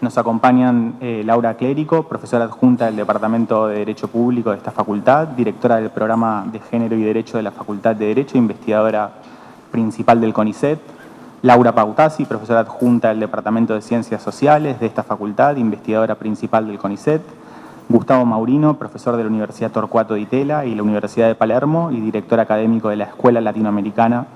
Nos acompañan Laura Clérico, profesora adjunta del Departamento de Derecho Público de esta facultad, directora del Programa de Género y Derecho de la Facultad de Derecho, investigadora principal del CONICET. Laura Pautasi, profesora adjunta del Departamento de Ciencias Sociales de esta facultad, investigadora principal del CONICET. Gustavo Maurino, profesor de la Universidad Torcuato Di Tella y la Universidad de Palermo y director académico de la Escuela Latinoamericana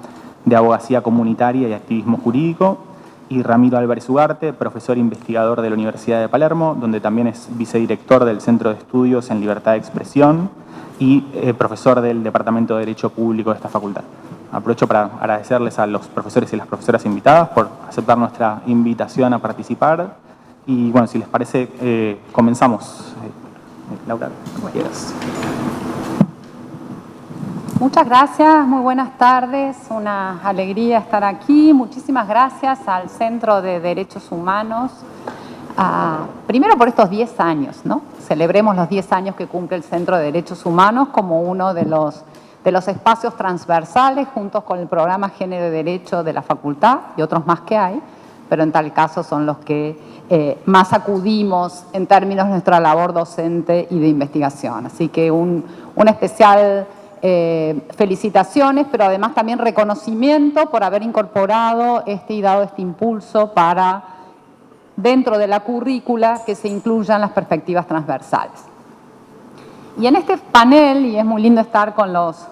de Abogacía Comunitaria y Activismo Jurídico. Y Ramiro Álvarez Ugarte, profesor investigador de la Universidad de Palermo, donde también es vicedirector del Centro de Estudios en Libertad de Expresión y profesor del Departamento de Derecho Público de esta facultad. Aprovecho para agradecerles a los profesores y las profesoras invitadas por aceptar nuestra invitación a participar. Y bueno, si les parece, comenzamos. Laura, como quieras. Muchas gracias, muy buenas tardes, una alegría estar aquí. Muchísimas gracias al Centro de Derechos Humanos, primero por estos 10 años, ¿no? Celebremos los 10 años que cumple el Centro de Derechos Humanos como uno de los espacios transversales, juntos con el programa Género y Derecho de la facultad y otros más que hay, pero en tal caso son los que más acudimos en términos de nuestra labor docente y de investigación. Así que un especial felicitaciones, pero además también reconocimiento por haber incorporado y dado este impulso para, dentro de la currícula, que se incluyan las perspectivas transversales. Y en este panel, y es muy lindo estar con los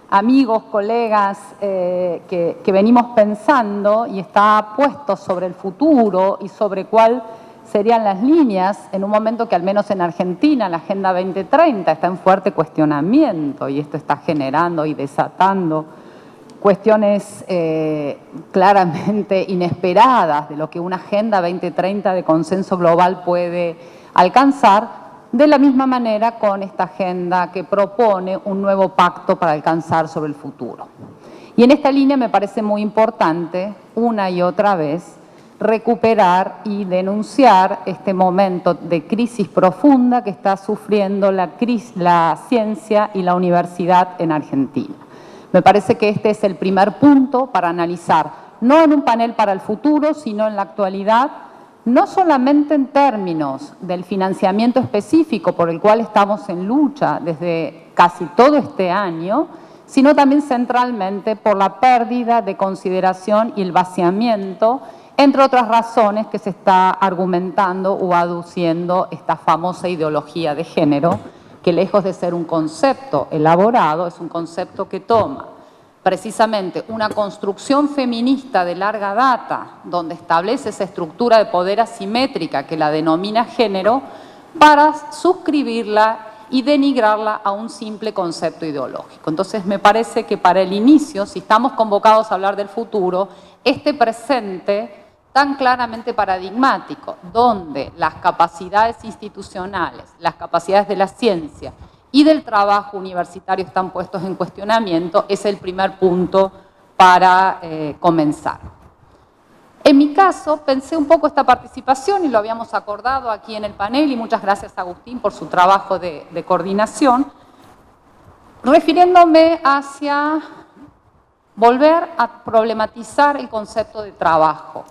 amigos, colegas que venimos pensando y está puesto sobre el futuro y sobre cuál serían las líneas en un momento que al menos en Argentina la Agenda 2030 está en fuerte cuestionamiento y esto está generando y desatando cuestiones claramente inesperadas de lo que una Agenda 2030 de consenso global puede alcanzar, de la misma manera con esta agenda que propone un nuevo pacto para alcanzar sobre el futuro. Y en esta línea me parece muy importante, una y otra vez, recuperar y denunciar este momento de crisis profunda que está sufriendo la ciencia y la universidad en Argentina. Me parece que este es el primer punto para analizar, no en un panel para el futuro, sino en la actualidad, no solamente en términos del financiamiento específico por el cual estamos en lucha desde casi todo este año, sino también centralmente por la pérdida de consideración y el vaciamiento, entre otras razones que se está argumentando o aduciendo esta famosa ideología de género, que lejos de ser un concepto elaborado, es un concepto que toma precisamente una construcción feminista de larga data, donde establece esa estructura de poder asimétrica que la denomina género, para suscribirla y denigrarla a un simple concepto ideológico. Entonces me parece que para el inicio, si estamos convocados a hablar del futuro, este presente tan claramente paradigmático, donde las capacidades institucionales, las capacidades de la ciencia y del trabajo universitario están puestos en cuestionamiento, es el primer punto para comenzar. En mi caso, pensé un poco esta participación y lo habíamos acordado aquí en el panel, y muchas gracias a Agustín por su trabajo de coordinación, refiriéndome hacia volver a problematizar el concepto de trabajo.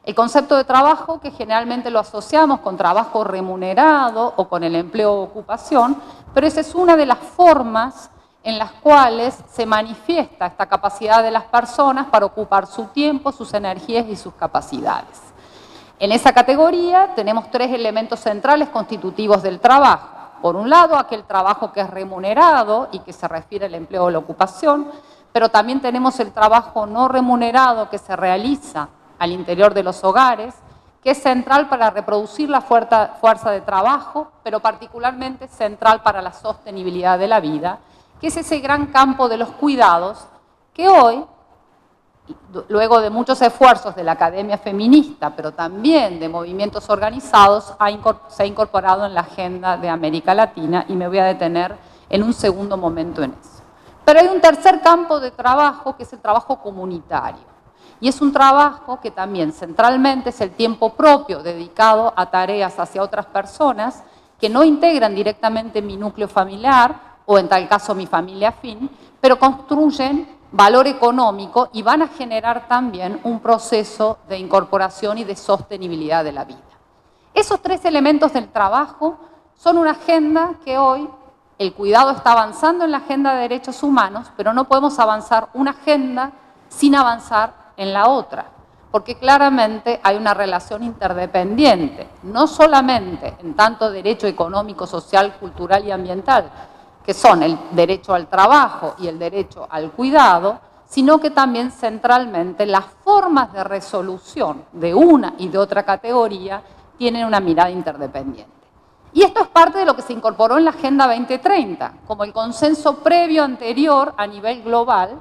El concepto de trabajo que generalmente lo asociamos con trabajo remunerado o con el empleo o ocupación, pero esa es una de las formas en las cuales se manifiesta esta capacidad de las personas para ocupar su tiempo, sus energías y sus capacidades. En esa categoría tenemos tres elementos centrales constitutivos del trabajo. Por un lado, aquel trabajo que es remunerado y que se refiere al empleo o la ocupación, pero también tenemos el trabajo no remunerado que se realiza al interior de los hogares, que es central para reproducir la fuerza de trabajo, pero particularmente central para la sostenibilidad de la vida, que es ese gran campo de los cuidados que hoy, luego de muchos esfuerzos de la academia feminista, pero también de movimientos organizados, se ha incorporado en la agenda de América Latina, y me voy a detener en un segundo momento en eso. Pero hay un tercer campo de trabajo, que es el trabajo comunitario. Y es un trabajo que también centralmente es el tiempo propio dedicado a tareas hacia otras personas que no integran directamente mi núcleo familiar o en tal caso mi familia afín, pero construyen valor económico y van a generar también un proceso de incorporación y de sostenibilidad de la vida. Esos tres elementos del trabajo son una agenda que hoy el cuidado está avanzando en la agenda de derechos humanos, pero no podemos avanzar una agenda sin avanzar en la otra, porque claramente hay una relación interdependiente, no solamente en tanto derecho económico, social, cultural y ambiental, que son el derecho al trabajo y el derecho al cuidado, sino que también centralmente las formas de resolución de una y de otra categoría tienen una mirada interdependiente. Y esto es parte de lo que se incorporó en la Agenda 2030, como el consenso previo anterior a nivel global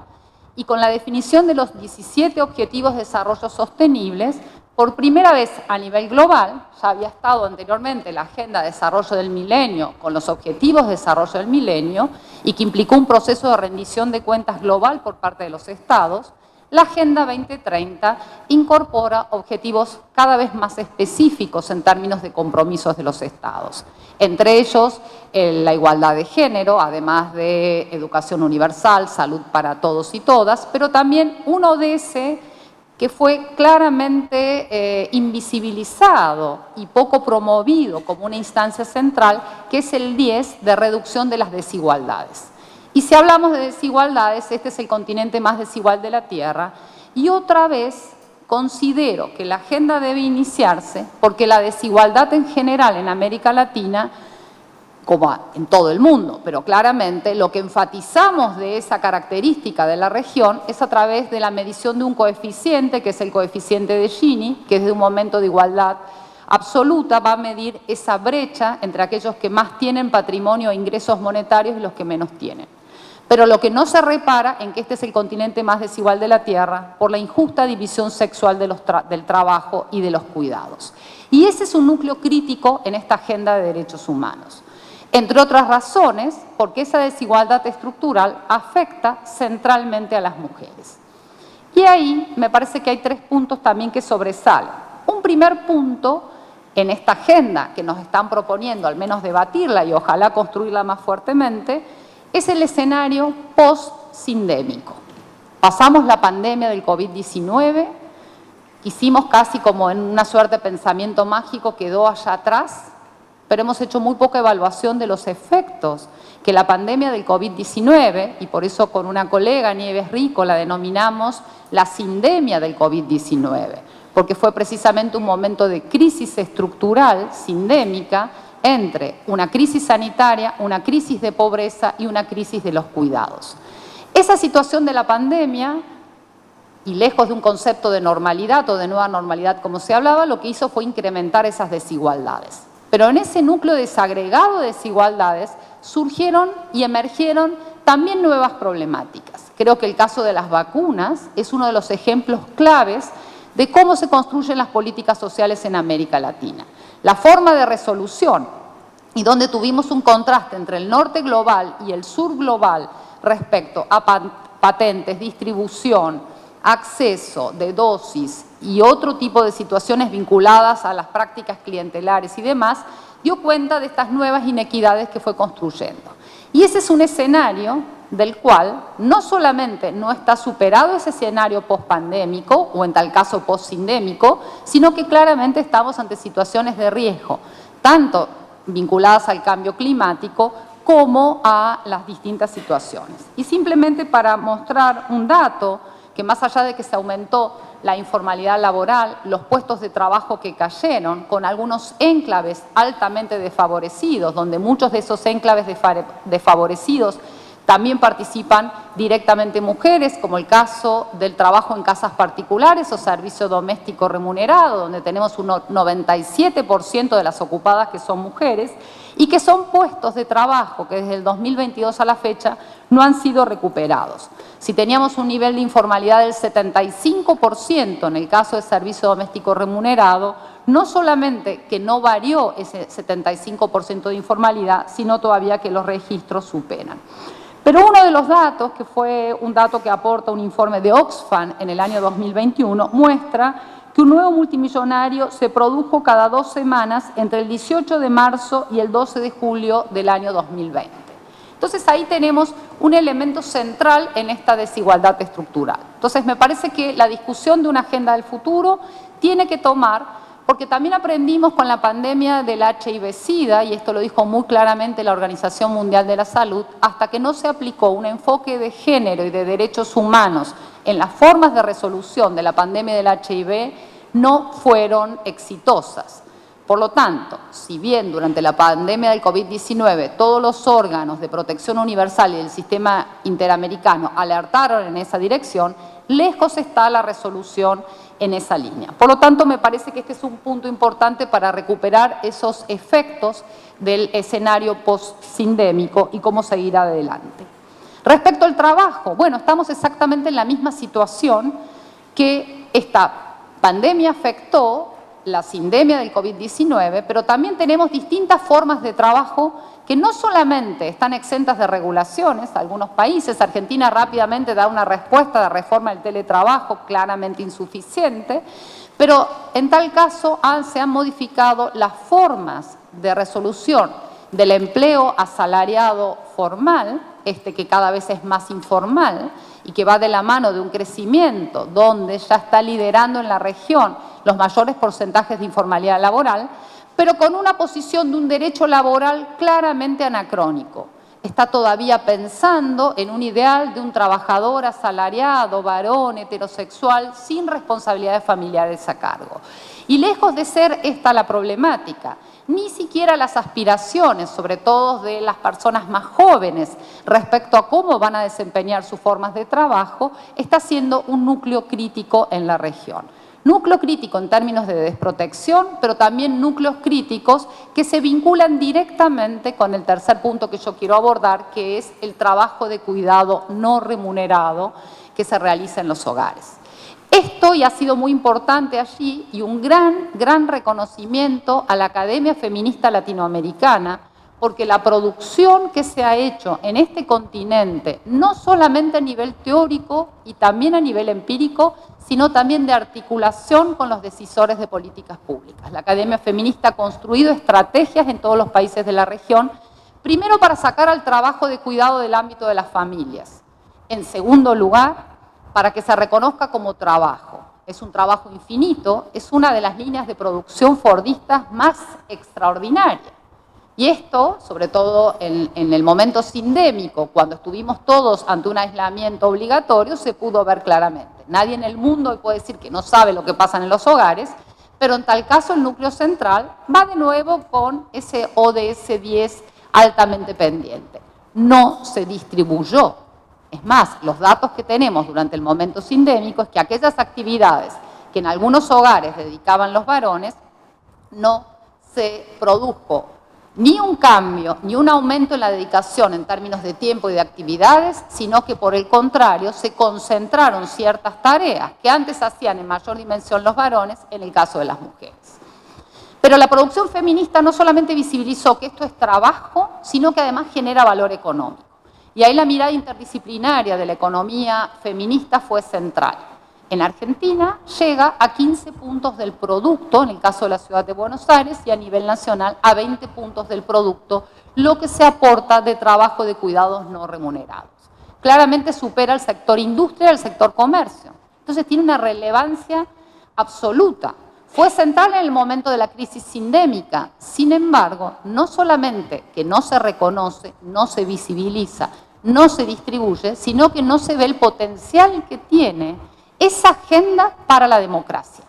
y con la definición de los 17 Objetivos de Desarrollo Sostenibles, por primera vez a nivel global. Ya había estado anteriormente la Agenda de Desarrollo del Milenio con los Objetivos de Desarrollo del Milenio y que implicó un proceso de rendición de cuentas global por parte de los Estados. La Agenda 2030 incorpora objetivos cada vez más específicos en términos de compromisos de los Estados. Entre ellos, la igualdad de género, además de educación universal, salud para todos y todas, pero también un ODS que fue claramente invisibilizado y poco promovido como una instancia central, que es el 10 de reducción de las desigualdades. Y si hablamos de desigualdades, este es el continente más desigual de la Tierra, y otra vez considero que la agenda debe iniciarse porque la desigualdad en general en América Latina, como en todo el mundo, pero claramente lo que enfatizamos de esa característica de la región es a través de la medición de un coeficiente, que es el coeficiente de Gini, que desde un momento de igualdad absoluta va a medir esa brecha entre aquellos que más tienen patrimonio e ingresos monetarios y los que menos tienen. Pero lo que no se repara en que este es el continente más desigual de la Tierra por la injusta división sexual del trabajo y de los cuidados. Y ese es un núcleo crítico en esta agenda de derechos humanos. Entre otras razones, porque esa desigualdad estructural afecta centralmente a las mujeres. Y ahí me parece que hay tres puntos también que sobresalen. Un primer punto en esta agenda que nos están proponiendo, al menos debatirla y ojalá construirla más fuertemente, es el escenario post-sindémico. Pasamos la pandemia del COVID-19, hicimos casi como en una suerte de pensamiento mágico, quedó allá atrás, pero hemos hecho muy poca evaluación de los efectos que la pandemia del COVID-19, y por eso con una colega, Nieves Rico, la denominamos la sindemia del COVID-19, porque fue precisamente un momento de crisis estructural, sindémica, entre una crisis sanitaria, una crisis de pobreza y una crisis de los cuidados. Esa situación de la pandemia, y lejos de un concepto de normalidad o de nueva normalidad como se hablaba, lo que hizo fue incrementar esas desigualdades. Pero en ese núcleo desagregado de desigualdades surgieron y emergieron también nuevas problemáticas. Creo que el caso de las vacunas es uno de los ejemplos claves de cómo se construyen las políticas sociales en América Latina. La forma de resolución, y donde tuvimos un contraste entre el norte global y el sur global respecto a patentes, distribución, acceso de dosis y otro tipo de situaciones vinculadas a las prácticas clientelares y demás, dio cuenta de estas nuevas inequidades que fue construyendo. Y ese es un escenario del cual no solamente no está superado ese escenario pospandémico o en tal caso postsindémico, sino que claramente estamos ante situaciones de riesgo, tanto vinculadas al cambio climático como a las distintas situaciones. Y simplemente para mostrar un dato, que más allá de que se aumentó la informalidad laboral, los puestos de trabajo que cayeron, con algunos enclaves altamente desfavorecidos, donde muchos de esos enclaves desfavorecidos también participan directamente mujeres, como el caso del trabajo en casas particulares o servicio doméstico remunerado, donde tenemos un 97% de las ocupadas que son mujeres, y que son puestos de trabajo que desde el 2022 a la fecha no han sido recuperados. Si teníamos un nivel de informalidad del 75% en el caso de servicio doméstico remunerado, no solamente que no varió ese 75% de informalidad, sino todavía que los registros superan. Pero uno de los datos, que fue un dato que aporta un informe de Oxfam en el año 2021, muestra que un nuevo multimillonario se produjo cada 2 semanas entre el 18 de marzo y el 12 de julio del año 2020. Entonces ahí tenemos un elemento central en esta desigualdad estructural. Entonces me parece que la discusión de una agenda del futuro tiene que tomar porque también aprendimos con la pandemia del HIV-Sida, y esto lo dijo muy claramente la Organización Mundial de la Salud, hasta que no se aplicó un enfoque de género y de derechos humanos en las formas de resolución de la pandemia del HIV, no fueron exitosas. Por lo tanto, si bien durante la pandemia del COVID-19 todos los órganos de protección universal y del sistema interamericano alertaron en esa dirección, lejos está la resolución en esa línea. Por lo tanto, me parece que este es un punto importante para recuperar esos efectos del escenario post-sindémico y cómo seguir adelante. Respecto al trabajo, bueno, estamos exactamente en la misma situación que esta pandemia afectó, la sindemia del COVID-19, pero también tenemos distintas formas de trabajo que no solamente están exentas de regulaciones, algunos países, Argentina rápidamente da una respuesta de reforma del teletrabajo claramente insuficiente, pero en tal caso se han modificado las formas de resolución del empleo asalariado formal, que cada vez es más informal y que va de la mano de un crecimiento donde ya está liderando en la región los mayores porcentajes de informalidad laboral, pero con una posición de un derecho laboral claramente anacrónico. Está todavía pensando en un ideal de un trabajador asalariado, varón, heterosexual, sin responsabilidades familiares a cargo. Y lejos de ser esta la problemática, ni siquiera las aspiraciones, sobre todo de las personas más jóvenes, respecto a cómo van a desempeñar sus formas de trabajo, está siendo un núcleo crítico en la región. Núcleo crítico en términos de desprotección, pero también núcleos críticos que se vinculan directamente con el tercer punto que yo quiero abordar, que es el trabajo de cuidado no remunerado que se realiza en los hogares. Esto y ha sido muy importante allí y un gran reconocimiento a la Academia Feminista Latinoamericana, porque la producción que se ha hecho en este continente, no solamente a nivel teórico y también a nivel empírico, sino también de articulación con los decisores de políticas públicas. La Academia Feminista ha construido estrategias en todos los países de la región, primero para sacar al trabajo de cuidado del ámbito de las familias. En segundo lugar, para que se reconozca como trabajo. Es un trabajo infinito, es una de las líneas de producción fordistas más extraordinarias. Y esto, sobre todo en el momento sindémico, cuando estuvimos todos ante un aislamiento obligatorio, se pudo ver claramente. Nadie en el mundo puede decir que no sabe lo que pasa en los hogares, pero en tal caso el núcleo central va de nuevo con ese ODS 10 altamente pendiente. No se distribuyó. Es más, los datos que tenemos durante el momento sindémico es que aquellas actividades que en algunos hogares dedicaban los varones, no se produjo ni un cambio, ni un aumento en la dedicación en términos de tiempo y de actividades, sino que por el contrario se concentraron ciertas tareas que antes hacían en mayor dimensión los varones en el caso de las mujeres. Pero la producción feminista no solamente visibilizó que esto es trabajo, sino que además genera valor económico. Y ahí la mirada interdisciplinaria de la economía feminista fue central. En Argentina llega a 15 puntos del producto, en el caso de la ciudad de Buenos Aires, y a nivel nacional a 20 puntos del producto, lo que se aporta de trabajo de cuidados no remunerados. Claramente supera al sector industria y al sector comercio. Entonces tiene una relevancia absoluta. Fue central en el momento de la crisis sindémica. Sin embargo, no solamente que no se reconoce, no se visibiliza, no se distribuye, sino que no se ve el potencial que tiene esa agenda para la democracia.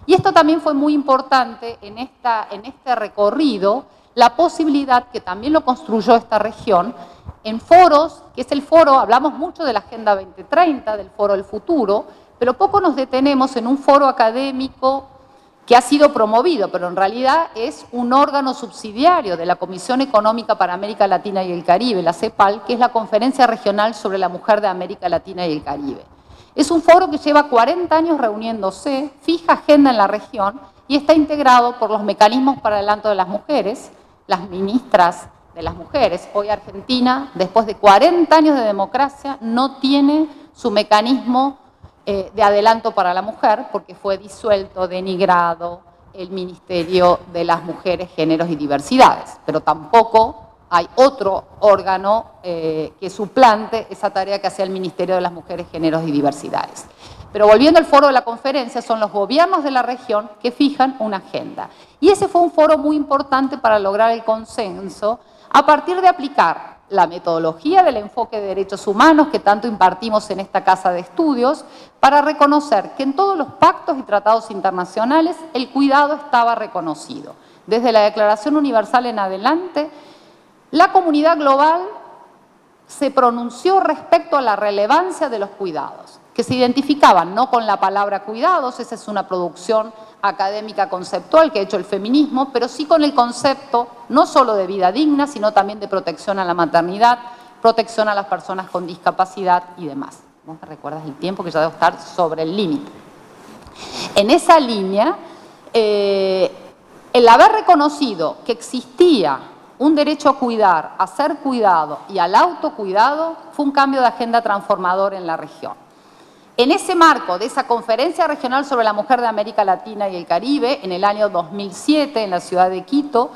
Y esto también fue muy importante en este recorrido, la posibilidad que también lo construyó esta región en foros, que es el foro, hablamos mucho de la Agenda 2030, del Foro del Futuro, pero poco nos detenemos en un foro académico que ha sido promovido, pero en realidad es un órgano subsidiario de la Comisión Económica para América Latina y el Caribe, la CEPAL, que es la Conferencia Regional sobre la Mujer de América Latina y el Caribe. Es un foro que lleva 40 años reuniéndose, fija agenda en la región y está integrado por los mecanismos para el adelanto de las mujeres, las ministras de las mujeres. Hoy Argentina, después de 40 años de democracia, no tiene su mecanismo de adelanto para la mujer porque fue disuelto, denigrado el Ministerio de las Mujeres, Géneros y Diversidades, pero tampoco hay otro órgano que suplante esa tarea que hacía el Ministerio de las Mujeres, Géneros y Diversidades. Pero volviendo al foro de la conferencia, son los gobiernos de la región que fijan una agenda. Y ese fue un foro muy importante para lograr el consenso a partir de aplicar la metodología del enfoque de derechos humanos que tanto impartimos en esta casa de estudios para reconocer que en todos los pactos y tratados internacionales el cuidado estaba reconocido. Desde la Declaración Universal en adelante, la comunidad global se pronunció respecto a la relevancia de los cuidados, que se identificaban no con la palabra cuidados, esa es una producción académica conceptual que ha hecho el feminismo, pero sí con el concepto no solo de vida digna, sino también de protección a la maternidad, protección a las personas con discapacidad y demás. ¿Vos me recuerdas el tiempo que ya debo estar sobre el límite? En esa línea, el haber reconocido que existía un derecho a cuidar, a ser cuidado y al autocuidado fue un cambio de agenda transformador en la región. En ese marco de esa Conferencia Regional sobre la Mujer de América Latina y el Caribe, en el año 2007, en la ciudad de Quito,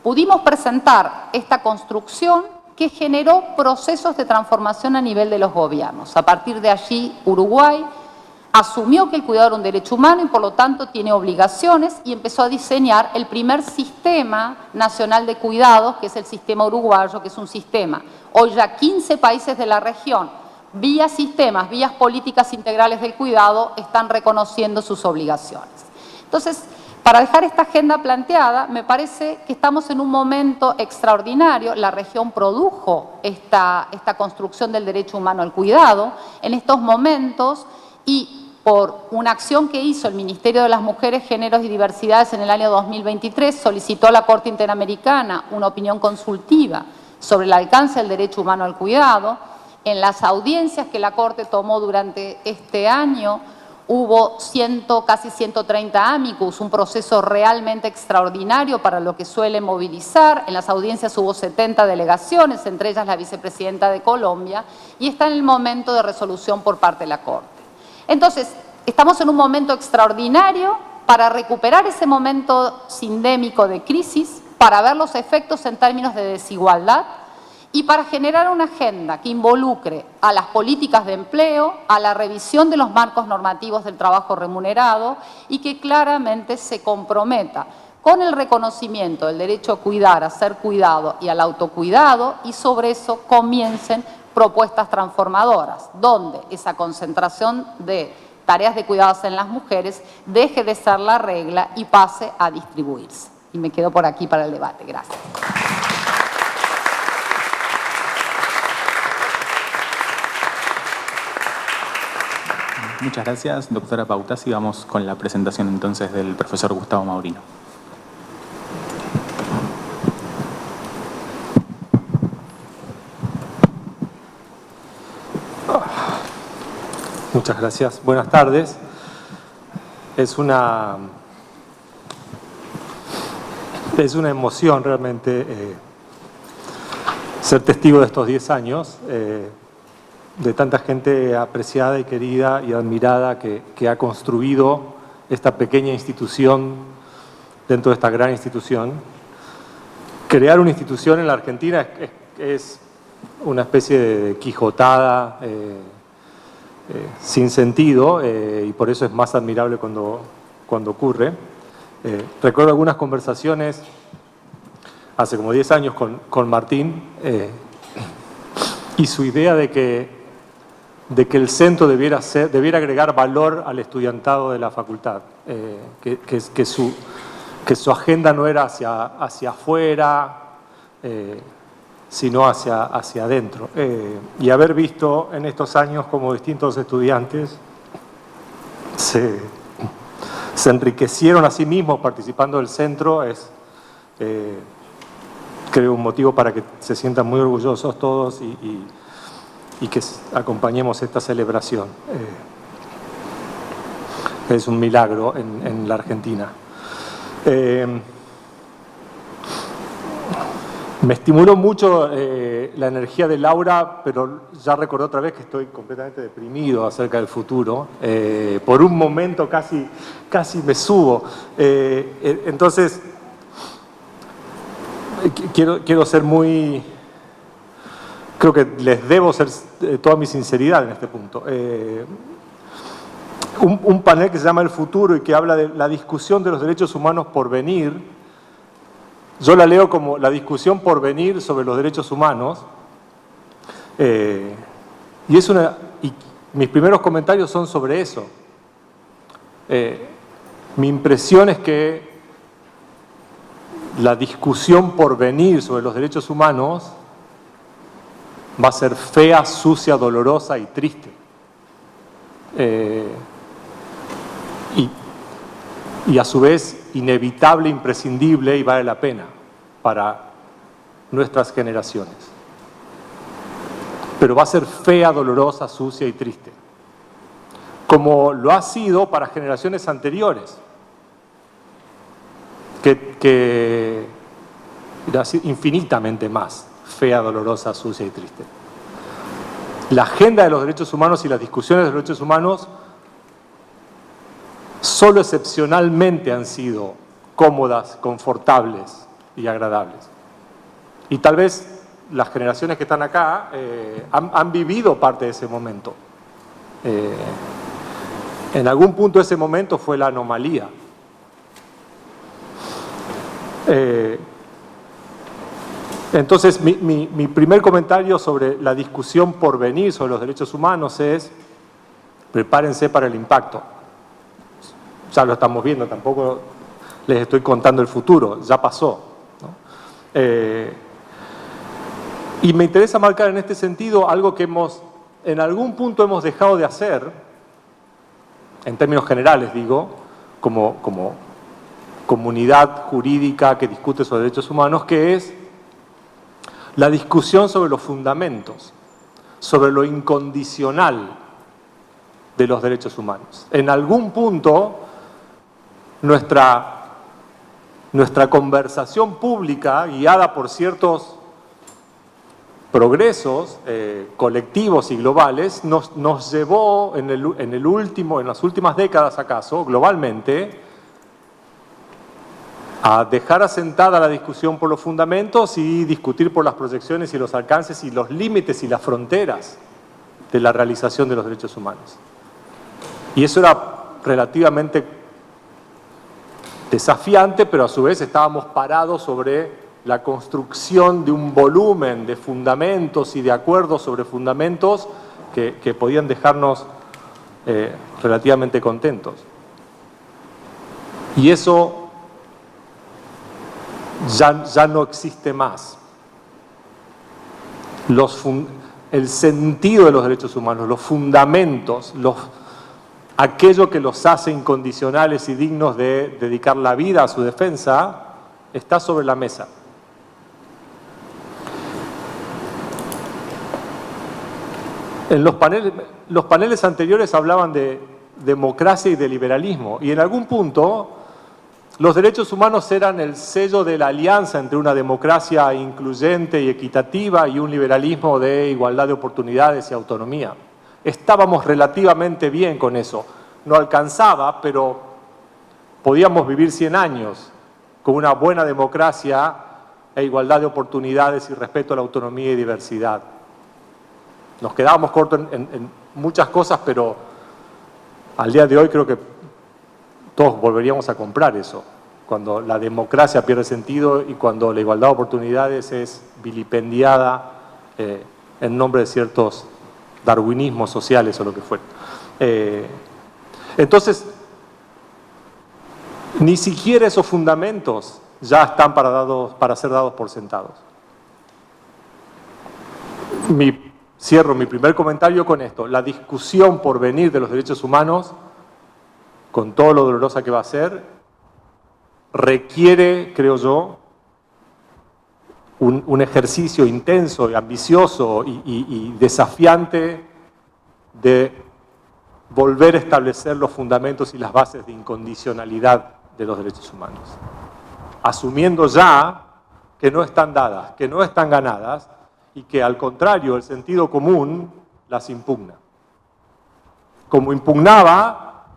pudimos presentar esta construcción que generó procesos de transformación a nivel de los gobiernos. A partir de allí, Uruguay asumió que el cuidado era un derecho humano y por lo tanto tiene obligaciones y empezó a diseñar el primer sistema nacional de cuidados, que es el sistema uruguayo, que es un sistema. Hoy ya 15 países de la región, vía sistemas, vías políticas integrales del cuidado, están reconociendo sus obligaciones. Entonces, para dejar esta agenda planteada, me parece que estamos en un momento extraordinario. La región produjo esta construcción del derecho humano al cuidado en estos momentos y por una acción que hizo el Ministerio de las Mujeres, Géneros y Diversidades en el año 2023, solicitó a la Corte Interamericana una opinión consultiva sobre el alcance del derecho humano al cuidado. En las audiencias que la Corte tomó durante este año, hubo casi 130 amicus, un proceso realmente extraordinario para lo que suele movilizar. En las audiencias hubo 70 delegaciones, entre ellas la vicepresidenta de Colombia, y está en el momento de resolución por parte de la Corte. Entonces, estamos en un momento extraordinario para recuperar ese momento sindémico de crisis, para ver los efectos en términos de desigualdad, y para generar una agenda que involucre a las políticas de empleo, a la revisión de los marcos normativos del trabajo remunerado y que claramente se comprometa con el reconocimiento del derecho a cuidar, a ser cuidado y al autocuidado, y sobre eso comiencen propuestas transformadoras, donde esa concentración de tareas de cuidados en las mujeres deje de ser la regla y pase a distribuirse. Y me quedo por aquí para el debate. Gracias. Muchas gracias, doctora Pautasi. Vamos con la presentación entonces del profesor Gustavo Maurino. Muchas gracias. Buenas tardes. Es una emoción realmente ser testigo de estos 10 años. De tanta gente apreciada y querida y admirada que ha construido esta pequeña institución dentro de esta gran institución. Crear una institución en la Argentina es una especie de quijotada sin sentido y por eso es más admirable cuando ocurre. Recuerdo algunas conversaciones hace como 10 años con Martín y su idea de que el centro debiera agregar valor al estudiantado de la facultad, que su agenda no era hacia afuera, sino hacia adentro. Y haber visto en estos años como distintos estudiantes se enriquecieron a sí mismos participando del centro es, creo, un motivo para que se sientan muy orgullosos todos y que acompañemos esta celebración. Es un milagro en la Argentina. Me estimuló mucho la energía de Laura, pero ya recordé otra vez que estoy completamente deprimido acerca del futuro. Por un momento casi me subo. Entonces, quiero ser muy... Creo que les debo ser toda mi sinceridad en este punto. un panel que se llama El Futuro y que habla de la discusión de los derechos humanos por venir. Yo la leo como la discusión por venir sobre los derechos humanos. Y mis primeros comentarios son sobre eso. Mi impresión es que la discusión por venir sobre los derechos humanos va a ser fea, sucia, dolorosa y triste. Y a su vez inevitable, imprescindible y vale la pena para nuestras generaciones. Pero va a ser fea, dolorosa, sucia y triste, como lo ha sido para generaciones anteriores, que era infinitamente más fea, dolorosa, sucia y triste. La agenda de los derechos humanos y las discusiones de los derechos humanos solo excepcionalmente han sido cómodas, confortables y agradables. Y tal vez las generaciones que están acá han vivido parte de ese momento. En algún punto ese momento fue la anomalía. Entonces, mi primer comentario sobre la discusión por venir sobre los derechos humanos es: prepárense para el impacto. Ya lo estamos viendo, tampoco les estoy contando el futuro, ya pasó, ¿no? Y me interesa marcar en este sentido algo que en algún punto hemos dejado de hacer, en términos generales digo, como comunidad jurídica que discute sobre derechos humanos, que es la discusión sobre los fundamentos, sobre lo incondicional de los derechos humanos. En algún punto, nuestra conversación pública, guiada por ciertos progresos colectivos y globales, nos llevó en las últimas décadas acaso, globalmente, a dejar asentada la discusión por los fundamentos y discutir por las proyecciones y los alcances y los límites y las fronteras de la realización de los derechos humanos. Y eso era relativamente desafiante, pero a su vez estábamos parados sobre la construcción de un volumen de fundamentos y de acuerdos sobre fundamentos que podían dejarnos relativamente contentos. Y eso ya no existe más. El sentido de los derechos humanos, los fundamentos, aquello que los hace incondicionales y dignos de dedicar la vida a su defensa, está sobre la mesa. En los paneles anteriores hablaban de democracia y de liberalismo, y en algún punto los derechos humanos eran el sello de la alianza entre una democracia incluyente y equitativa y un liberalismo de igualdad de oportunidades y autonomía. Estábamos relativamente bien con eso. No alcanzaba, pero podíamos vivir 100 años con una buena democracia e igualdad de oportunidades y respeto a la autonomía y diversidad. Nos quedábamos cortos en muchas cosas, pero al día de hoy creo que todos volveríamos a comprar eso, cuando la democracia pierde sentido y cuando la igualdad de oportunidades es vilipendiada en nombre de ciertos darwinismos sociales o lo que fuera. Entonces, ni siquiera esos fundamentos ya están para ser dados por sentados. Cierro mi primer comentario con esto. La discusión por venir de los derechos humanos, con todo lo dolorosa que va a ser, requiere, creo yo, un ejercicio intenso y ambicioso y desafiante de volver a establecer los fundamentos y las bases de incondicionalidad de los derechos humanos, asumiendo ya que no están dadas, que no están ganadas y que al contrario el sentido común las impugna. Como impugnaba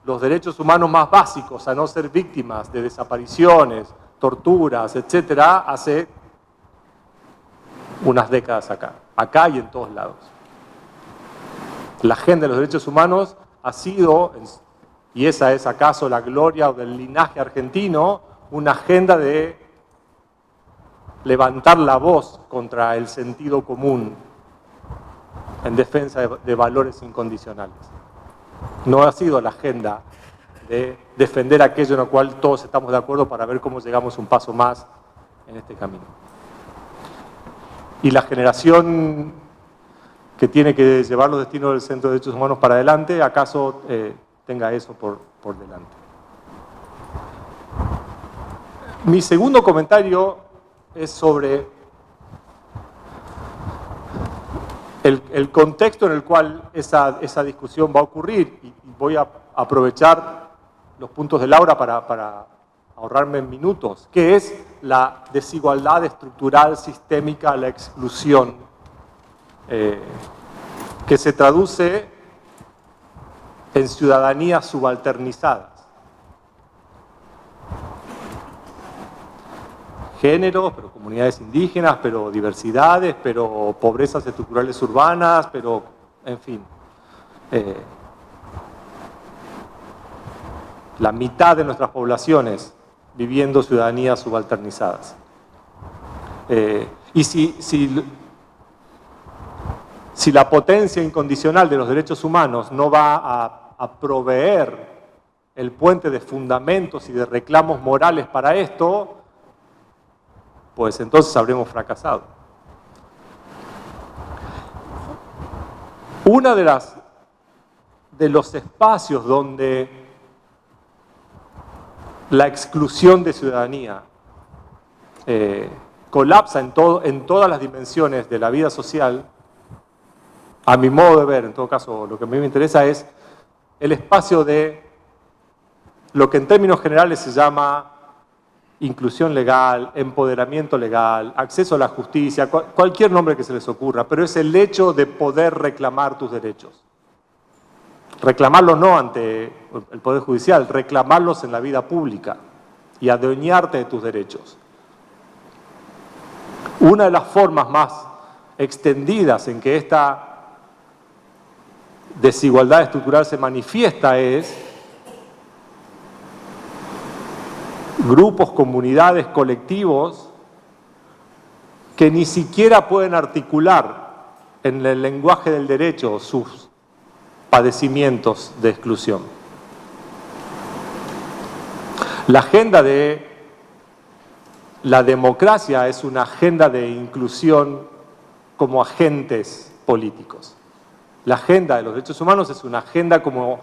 los derechos humanos más básicos a no ser víctimas de desapariciones, torturas, etcétera, hace unas décadas acá y en todos lados. La agenda de los derechos humanos ha sido, y esa es acaso la gloria del linaje argentino, una agenda de levantar la voz contra el sentido común en defensa de valores incondicionales. No ha sido la agenda de defender aquello en lo cual todos estamos de acuerdo para ver cómo llegamos un paso más en este camino. Y la generación que tiene que llevar los destinos del Centro de Derechos Humanos para adelante, acaso tenga eso por delante. Mi segundo comentario es sobre el contexto en el cual esa discusión va a ocurrir, y voy a aprovechar los puntos de Laura para ahorrarme minutos, que es la desigualdad estructural sistémica, la exclusión, que se traduce en ciudadanías subalternizadas. Géneros, pero comunidades indígenas, pero diversidades, pero pobrezas estructurales urbanas, pero, en fin. La mitad de nuestras poblaciones viviendo ciudadanías subalternizadas. Y si la potencia incondicional de los derechos humanos no va a proveer el puente de fundamentos y de reclamos morales para esto, pues entonces habremos fracasado. Uno de los espacios donde la exclusión de ciudadanía colapsa en todas las dimensiones de la vida social, a mi modo de ver, en todo caso, lo que a mí me interesa es el espacio de lo que en términos generales se llama inclusión legal, empoderamiento legal, acceso a la justicia, cualquier nombre que se les ocurra, pero es el hecho de poder reclamar tus derechos. Reclamarlos no ante el Poder Judicial, reclamarlos en la vida pública y adueñarte de tus derechos. Una de las formas más extendidas en que esta desigualdad estructural se manifiesta es grupos, comunidades, colectivos que ni siquiera pueden articular en el lenguaje del derecho sus padecimientos de exclusión. La agenda de la democracia es una agenda de inclusión como agentes políticos. La agenda de los derechos humanos es una agenda como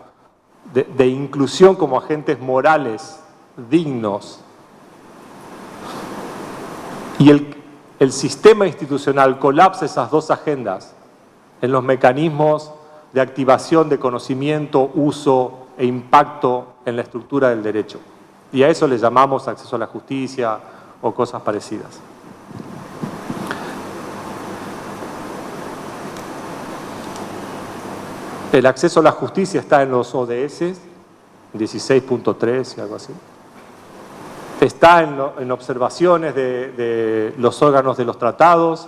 de inclusión como agentes morales dignos. Y el sistema institucional colapsa esas dos agendas en los mecanismos de activación de conocimiento, uso e impacto en la estructura del derecho. Y a eso le llamamos acceso a la justicia o cosas parecidas. El acceso a la justicia está en los ODS, 16.3 y algo así. Está en observaciones de los órganos de los tratados.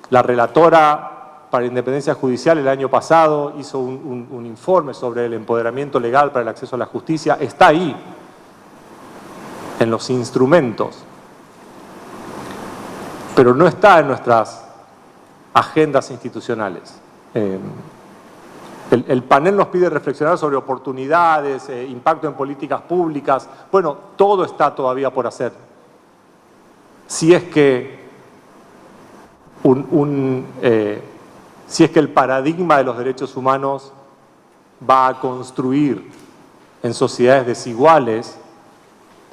La relatora para la independencia judicial el año pasado hizo un informe sobre el empoderamiento legal para el acceso a la justicia. Está ahí, en los instrumentos, pero no está en nuestras agendas institucionales. El panel nos pide reflexionar sobre oportunidades, impacto en políticas públicas. Bueno, todo está todavía por hacer. Si es que el paradigma de los derechos humanos va a construir en sociedades desiguales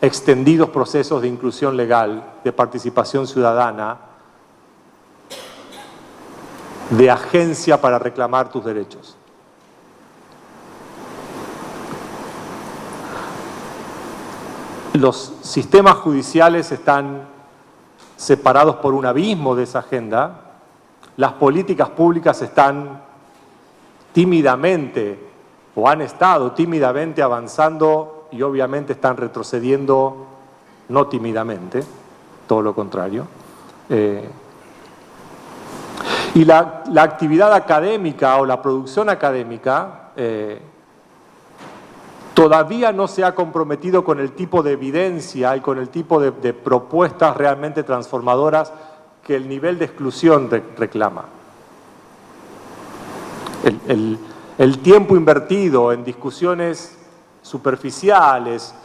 extendidos procesos de inclusión legal, de participación ciudadana, de agencia para reclamar tus derechos. Los sistemas judiciales están separados por un abismo de esa agenda. Las políticas públicas están tímidamente, o han estado tímidamente avanzando y obviamente están retrocediendo, no tímidamente, todo lo contrario. Y la actividad académica o la producción académica todavía no se ha comprometido con el tipo de evidencia y con el tipo de propuestas realmente transformadoras que el nivel de exclusión reclama. El tiempo invertido en discusiones superficiales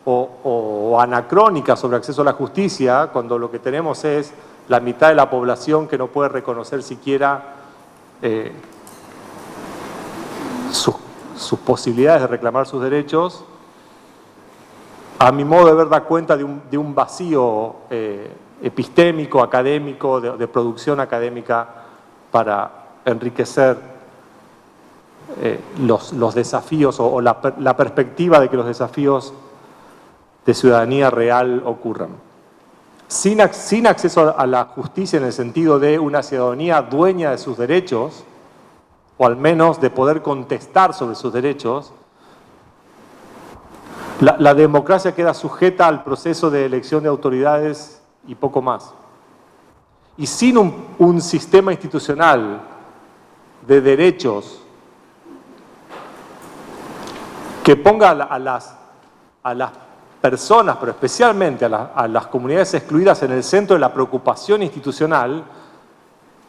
o anacrónicas sobre acceso a la justicia, cuando lo que tenemos es la mitad de la población que no puede reconocer siquiera sus posibilidades de reclamar sus derechos, a mi modo de ver da cuenta de un vacío epistémico, académico, de producción académica para enriquecer los desafíos o la perspectiva de que los desafíos de ciudadanía real ocurran. Sin acceso a la justicia en el sentido de una ciudadanía dueña de sus derechos, o al menos de poder contestar sobre sus derechos, la democracia queda sujeta al proceso de elección de autoridades y poco más. Y sin un sistema institucional de derechos que ponga a las personas, pero especialmente a las comunidades excluidas en el centro de la preocupación institucional,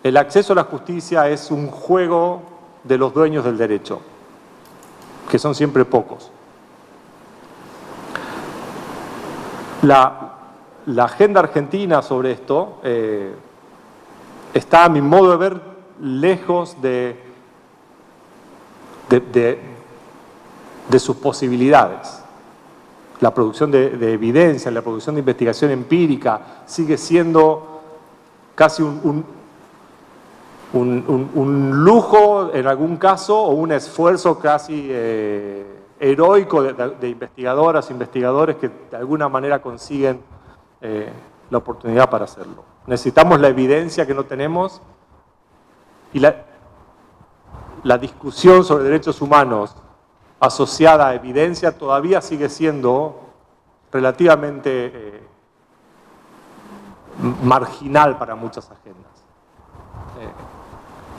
el acceso a la justicia es un juego de los dueños del derecho, que son siempre pocos. La agenda argentina sobre esto está, a mi modo de ver, lejos de sus posibilidades. La producción de evidencia, la producción de investigación empírica sigue siendo casi un lujo en algún caso o un esfuerzo casi heroico de investigadoras, investigadores que de alguna manera consiguen la oportunidad para hacerlo. Necesitamos la evidencia que no tenemos y la discusión sobre derechos humanos asociada a evidencia todavía sigue siendo relativamente marginal para muchas agendas.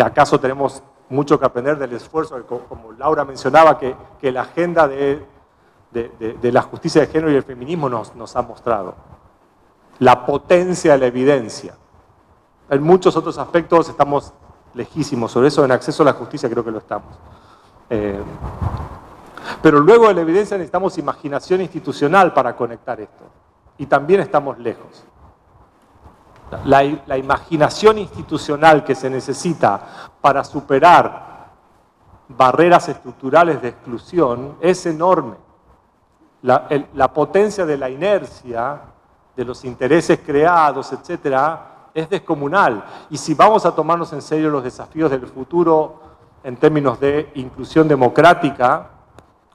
¿Acaso tenemos mucho que aprender del esfuerzo, como Laura mencionaba, que la agenda de la justicia de género y el feminismo nos ha mostrado? La potencia de la evidencia. En muchos otros aspectos estamos lejísimos. Sobre eso, en acceso a la justicia, creo que lo estamos. Pero luego de la evidencia necesitamos imaginación institucional para conectar esto. Y también estamos lejos. La imaginación institucional que se necesita para superar barreras estructurales de exclusión es enorme. La potencia de la inercia, de los intereses creados, etcétera, es descomunal. Y si vamos a tomarnos en serio los desafíos del futuro en términos de inclusión democrática,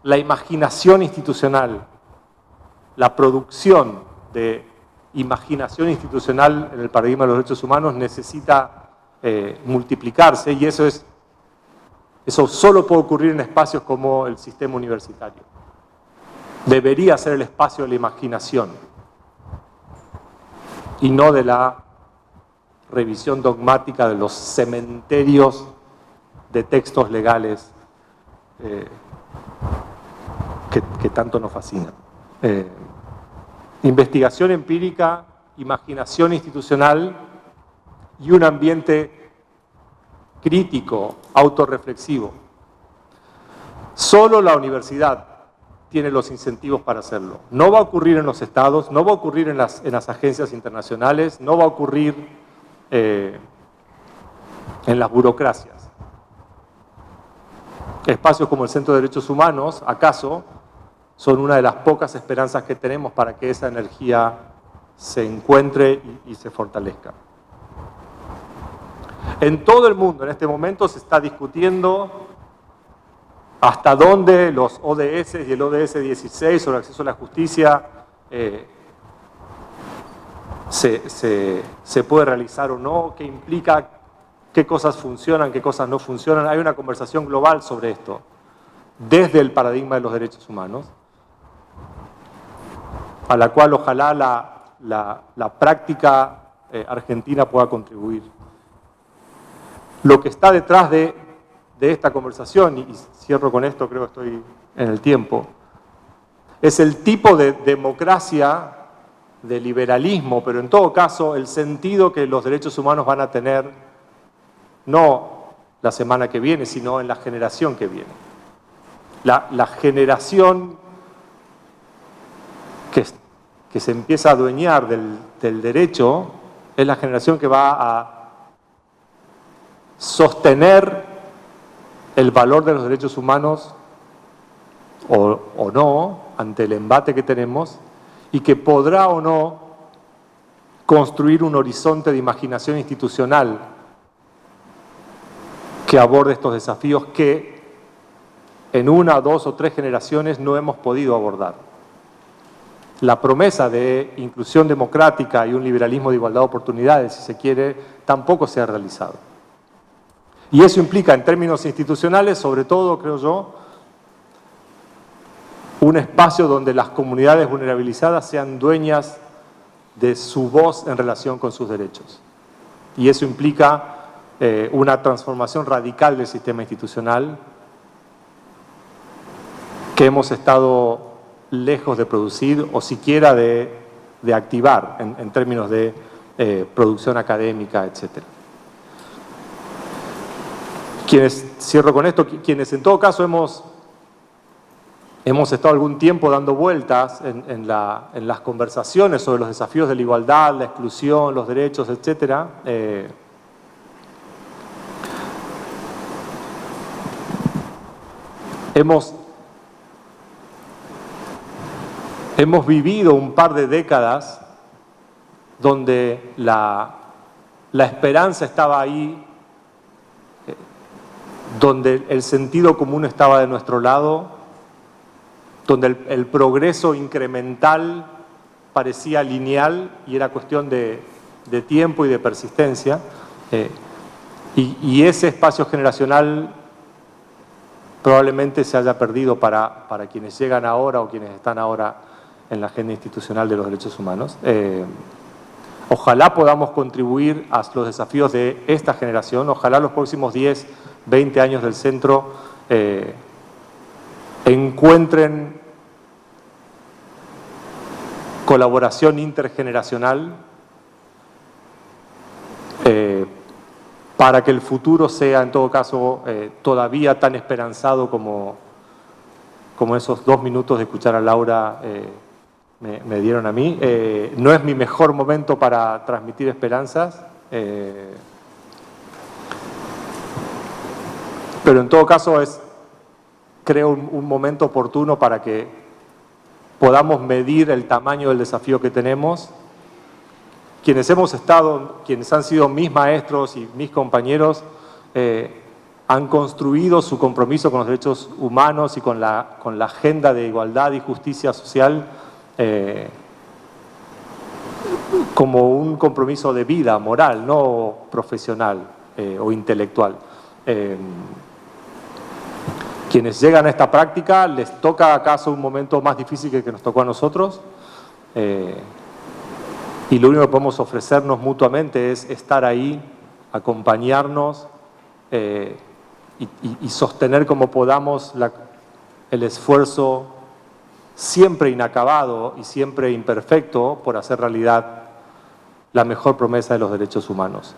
la imaginación institucional, la producción de imaginación institucional en el paradigma de los derechos humanos necesita multiplicarse, y eso solo puede ocurrir en espacios como el sistema universitario. Debería ser el espacio de la imaginación y no de la revisión dogmática de los cementerios de textos legales que tanto nos fascinan. Investigación empírica, imaginación institucional y un ambiente crítico, autorreflexivo. Solo la universidad tiene los incentivos para hacerlo. No va a ocurrir en los estados, no va a ocurrir en las agencias internacionales, no va a ocurrir en las burocracias. Espacios como el Centro de Derechos Humanos, acaso, son una de las pocas esperanzas que tenemos para que esa energía se encuentre y se fortalezca. En todo el mundo en este momento se está discutiendo hasta dónde los ODS y el ODS 16 sobre acceso a la justicia se puede realizar o no, qué implica, qué cosas funcionan, qué cosas no funcionan. Hay una conversación global sobre esto, desde el paradigma de los derechos humanos, a la cual ojalá la práctica argentina pueda contribuir. lo que está detrás de esta conversación, y cierro con esto, creo que estoy en el tiempo, es el tipo de democracia, de liberalismo, pero en todo caso el sentido que los derechos humanos van a tener no la semana que viene, sino en la generación que viene. La generación que se empieza a adueñar del derecho es la generación que va a sostener el valor de los derechos humanos o no ante el embate que tenemos, y que podrá o no construir un horizonte de imaginación institucional que aborde estos desafíos que en 1, 2 o 3 generaciones no hemos podido abordar. La promesa de inclusión democrática y un liberalismo de igualdad de oportunidades, si se quiere, tampoco se ha realizado. Y eso implica, en términos institucionales, sobre todo, creo yo, un espacio donde las comunidades vulnerabilizadas sean dueñas de su voz en relación con sus derechos. Y eso implica una transformación radical del sistema institucional que hemos estado lejos de producir o siquiera de activar en términos de producción académica, etc. Cierro con esto, quienes en todo caso hemos estado algún tiempo dando vueltas en las conversaciones sobre los desafíos de la igualdad, la exclusión, los derechos, etc. Hemos vivido un par de décadas donde la esperanza estaba ahí, donde el sentido común estaba de nuestro lado, donde el progreso incremental parecía lineal y era cuestión de tiempo y de persistencia. Y ese espacio generacional probablemente se haya perdido para quienes llegan ahora o quienes están ahora en la agenda institucional de los derechos humanos. Ojalá podamos contribuir a los desafíos de esta generación, ojalá los próximos 10, 20 años del centro encuentren colaboración intergeneracional para que el futuro sea, en todo caso, todavía tan esperanzado como esos 2 minutos de escuchar a Laura me dieron a mí. No es mi mejor momento para transmitir esperanzas, pero en todo caso es, creo, un momento oportuno para que podamos medir el tamaño del desafío que tenemos. Quienes han sido mis maestros y mis compañeros, han construido su compromiso con los derechos humanos y con la agenda de igualdad y justicia social como un compromiso de vida, moral, no profesional o intelectual. Quienes llegan a esta práctica les toca acaso un momento más difícil que el que nos tocó a nosotros, y lo único que podemos ofrecernos mutuamente es estar ahí, acompañarnos y sostener como podamos el esfuerzo siempre inacabado y siempre imperfecto por hacer realidad la mejor promesa de los derechos humanos.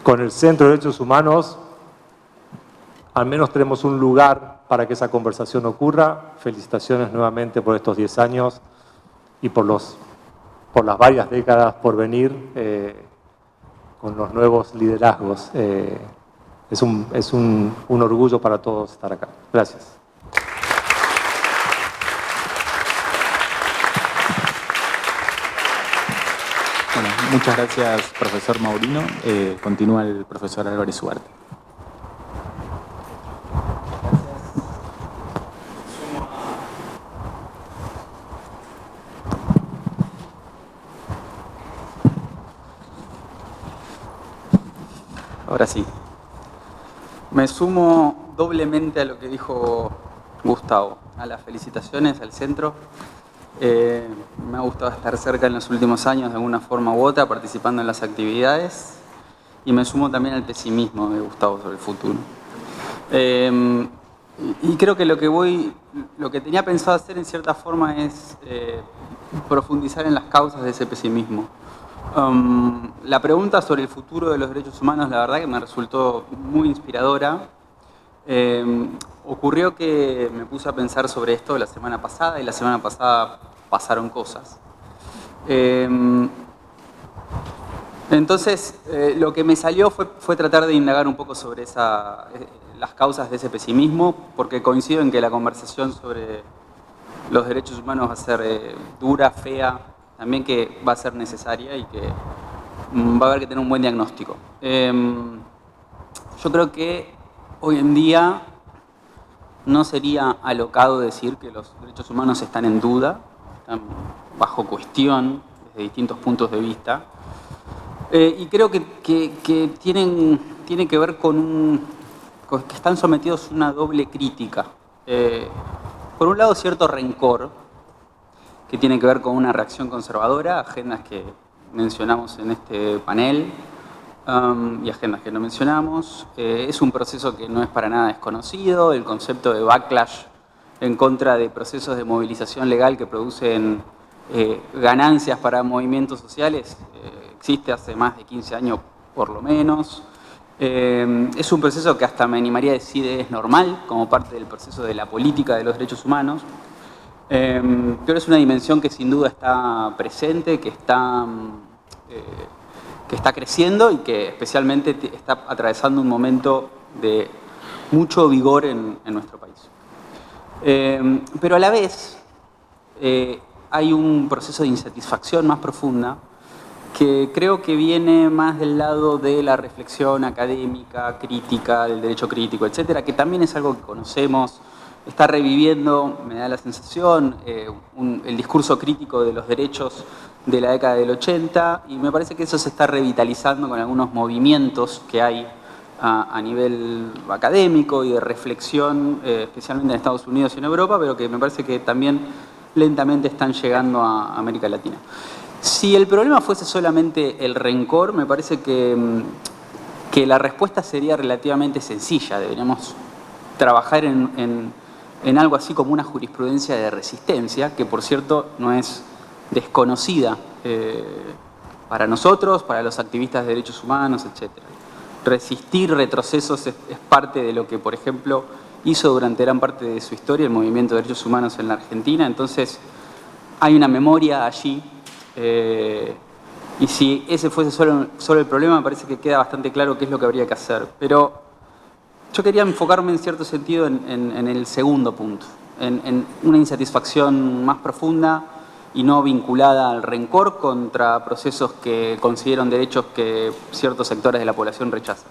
Con el Centro de Derechos Humanos al menos tenemos un lugar para que esa conversación ocurra. Felicitaciones nuevamente por estos 10 años y por las varias décadas por venir con los nuevos liderazgos. Es un orgullo para todos estar acá. Gracias. Bueno, muchas gracias, profesor Maurino. Continúa el profesor Álvarez Ugarte. Ahora sí. Me sumo doblemente a lo que dijo Gustavo, a las felicitaciones al centro. Me ha gustado estar cerca en los últimos años de alguna forma u otra, participando en las actividades. y me sumo también al pesimismo de Gustavo sobre el futuro. Y creo que lo que tenía pensado hacer en cierta forma es profundizar en las causas de ese pesimismo. La pregunta sobre el futuro de los derechos humanos, la verdad que me resultó muy inspiradora. Ocurrió que me puse a pensar sobre esto la semana pasada y la semana pasada pasaron cosas. Entonces, lo que me salió fue tratar de indagar un poco sobre las causas de ese pesimismo, porque coincido en que la conversación sobre los derechos humanos va a ser dura, fea, también que va a ser necesaria y que va a haber que tener un buen diagnóstico. Yo creo que hoy en día no sería alocado decir que los derechos humanos están en duda, están bajo cuestión desde distintos puntos de vista. Y creo que tiene que ver con que están sometidos a una doble crítica. Por un lado, cierto rencor, que tiene que ver con una reacción conservadora, agendas que mencionamos en este panel y agendas que no mencionamos. Es un proceso que no es para nada desconocido, el concepto de backlash en contra de procesos de movilización legal que producen ganancias para movimientos sociales, existe hace más de 15 años por lo menos. Es un proceso que hasta me animaría a decir es normal, como parte del proceso de la política de los derechos humanos. Pero es una dimensión que sin duda está presente, que está creciendo y que especialmente está atravesando un momento de mucho vigor en nuestro país. Pero a la vez hay un proceso de insatisfacción más profunda que creo que viene más del lado de la reflexión académica, crítica, del derecho crítico, etcétera, que también es algo que conocemos, está reviviendo, me da la sensación, el discurso crítico de los derechos de la década del 80, y me parece que eso se está revitalizando con algunos movimientos que hay a nivel académico y de reflexión, especialmente en Estados Unidos y en Europa, pero que me parece que también lentamente están llegando a América Latina. Si el problema fuese solamente el rencor, me parece que la respuesta sería relativamente sencilla. Deberíamos trabajar en algo así como una jurisprudencia de resistencia, que por cierto no es desconocida para nosotros, para los activistas de derechos humanos, etc. Resistir retrocesos es parte de lo que, por ejemplo, hizo durante gran parte de su historia el movimiento de derechos humanos en la Argentina. Entonces, hay una memoria allí. Y si ese fuese solo el problema, me parece que queda bastante claro qué es lo que habría que hacer. Pero yo quería enfocarme en cierto sentido en el segundo punto, en una insatisfacción más profunda y no vinculada al rencor contra procesos que consideran derechos que ciertos sectores de la población rechazan.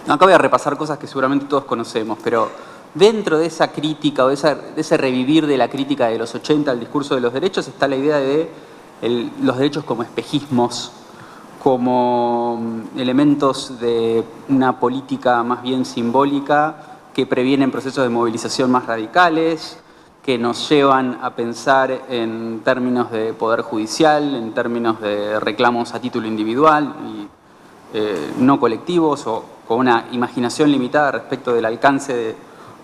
Acá voy a repasar cosas que seguramente todos conocemos, pero dentro de esa crítica o de ese revivir de la crítica de los 80 al discurso de los derechos está la idea de los derechos como espejismos, como elementos de una política más bien simbólica que previenen procesos de movilización más radicales, que nos llevan a pensar en términos de poder judicial, en términos de reclamos a título individual y no colectivos, o con una imaginación limitada respecto del alcance de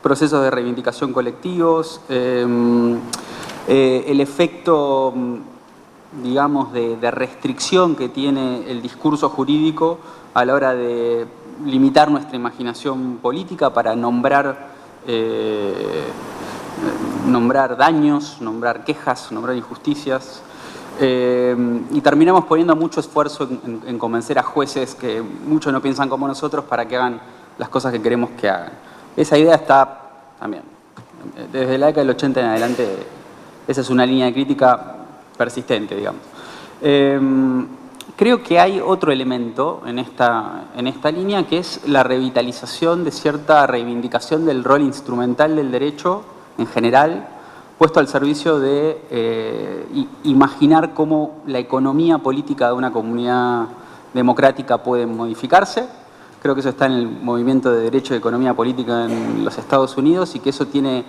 procesos de reivindicación colectivos, el efecto, digamos, de restricción que tiene el discurso jurídico a la hora de limitar nuestra imaginación política para nombrar daños, nombrar quejas, nombrar injusticias. Y terminamos poniendo mucho esfuerzo en convencer a jueces que muchos no piensan como nosotros para que hagan las cosas que queremos que hagan. Esa idea está también, desde la década del 80 en adelante, esa es una línea de crítica persistente, digamos. Creo que hay otro elemento en esta línea, que es la revitalización de cierta reivindicación del rol instrumental del derecho en general, puesto al servicio de imaginar cómo la economía política de una comunidad democrática puede modificarse. Creo que eso está en el movimiento de derecho de economía política en los Estados Unidos y que eso tiene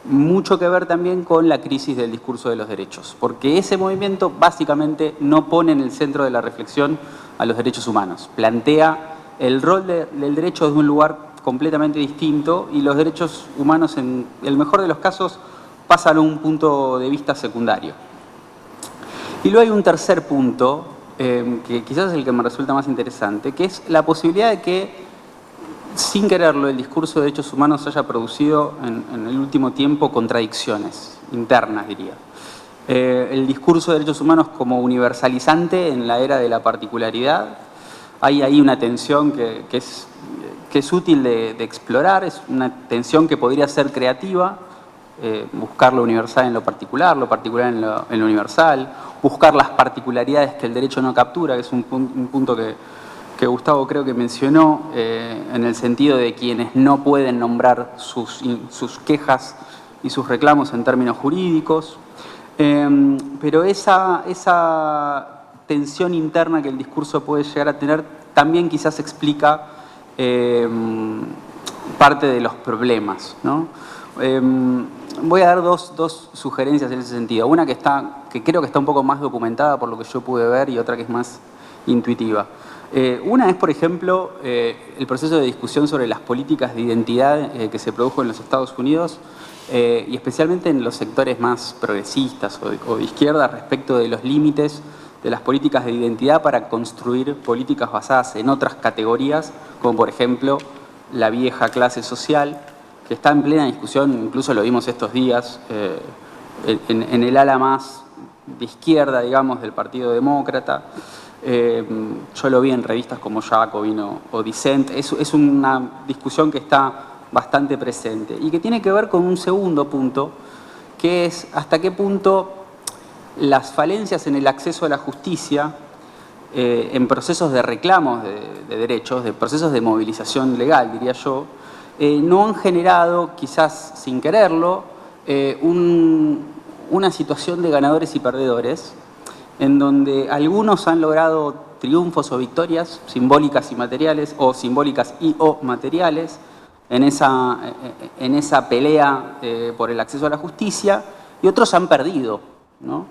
mucho que ver también con la crisis del discurso de los derechos, porque ese movimiento básicamente no pone en el centro de la reflexión a los derechos humanos, plantea el rol del derecho desde un lugar completamente distinto y los derechos humanos, en el mejor de los casos, pasan a un punto de vista secundario. Y luego hay un tercer punto, que quizás es el que me resulta más interesante, que es la posibilidad de que, sin quererlo, el discurso de derechos humanos haya producido en el último tiempo contradicciones internas, diría. El discurso de derechos humanos como universalizante en la era de la particularidad. Hay ahí una tensión que es útil de explorar, es una tensión que podría ser creativa, buscar lo universal en lo particular en lo universal, buscar las particularidades que el derecho no captura, que es un punto que Gustavo creo que mencionó, en el sentido de quienes no pueden nombrar sus quejas y sus reclamos en términos jurídicos. Pero esa tensión interna que el discurso puede llegar a tener también quizás explica parte de los problemas, ¿no? Voy a dar dos sugerencias en ese sentido. Una que creo que está un poco más documentada por lo que yo pude ver y otra que es más intuitiva. Una es, por ejemplo, el proceso de discusión sobre las políticas de identidad que se produjo en los Estados Unidos y especialmente en los sectores más progresistas o de izquierda respecto de los límites de las políticas de identidad para construir políticas basadas en otras categorías, como por ejemplo la vieja clase social, que está en plena discusión, incluso lo vimos estos días, en el ala más de izquierda, digamos, del Partido Demócrata. Yo lo vi en revistas como Jacobin o Dissent. Es una discusión que está bastante presente y que tiene que ver con un segundo punto, que es hasta qué punto las falencias en el acceso a la justicia, en procesos de reclamos de derechos, de procesos de movilización legal, diría yo, no han generado, quizás sin quererlo, una situación de ganadores y perdedores, en donde algunos han logrado triunfos o victorias simbólicas y materiales, o simbólicas y o materiales, en esa pelea por el acceso a la justicia, y otros han perdido, ¿no?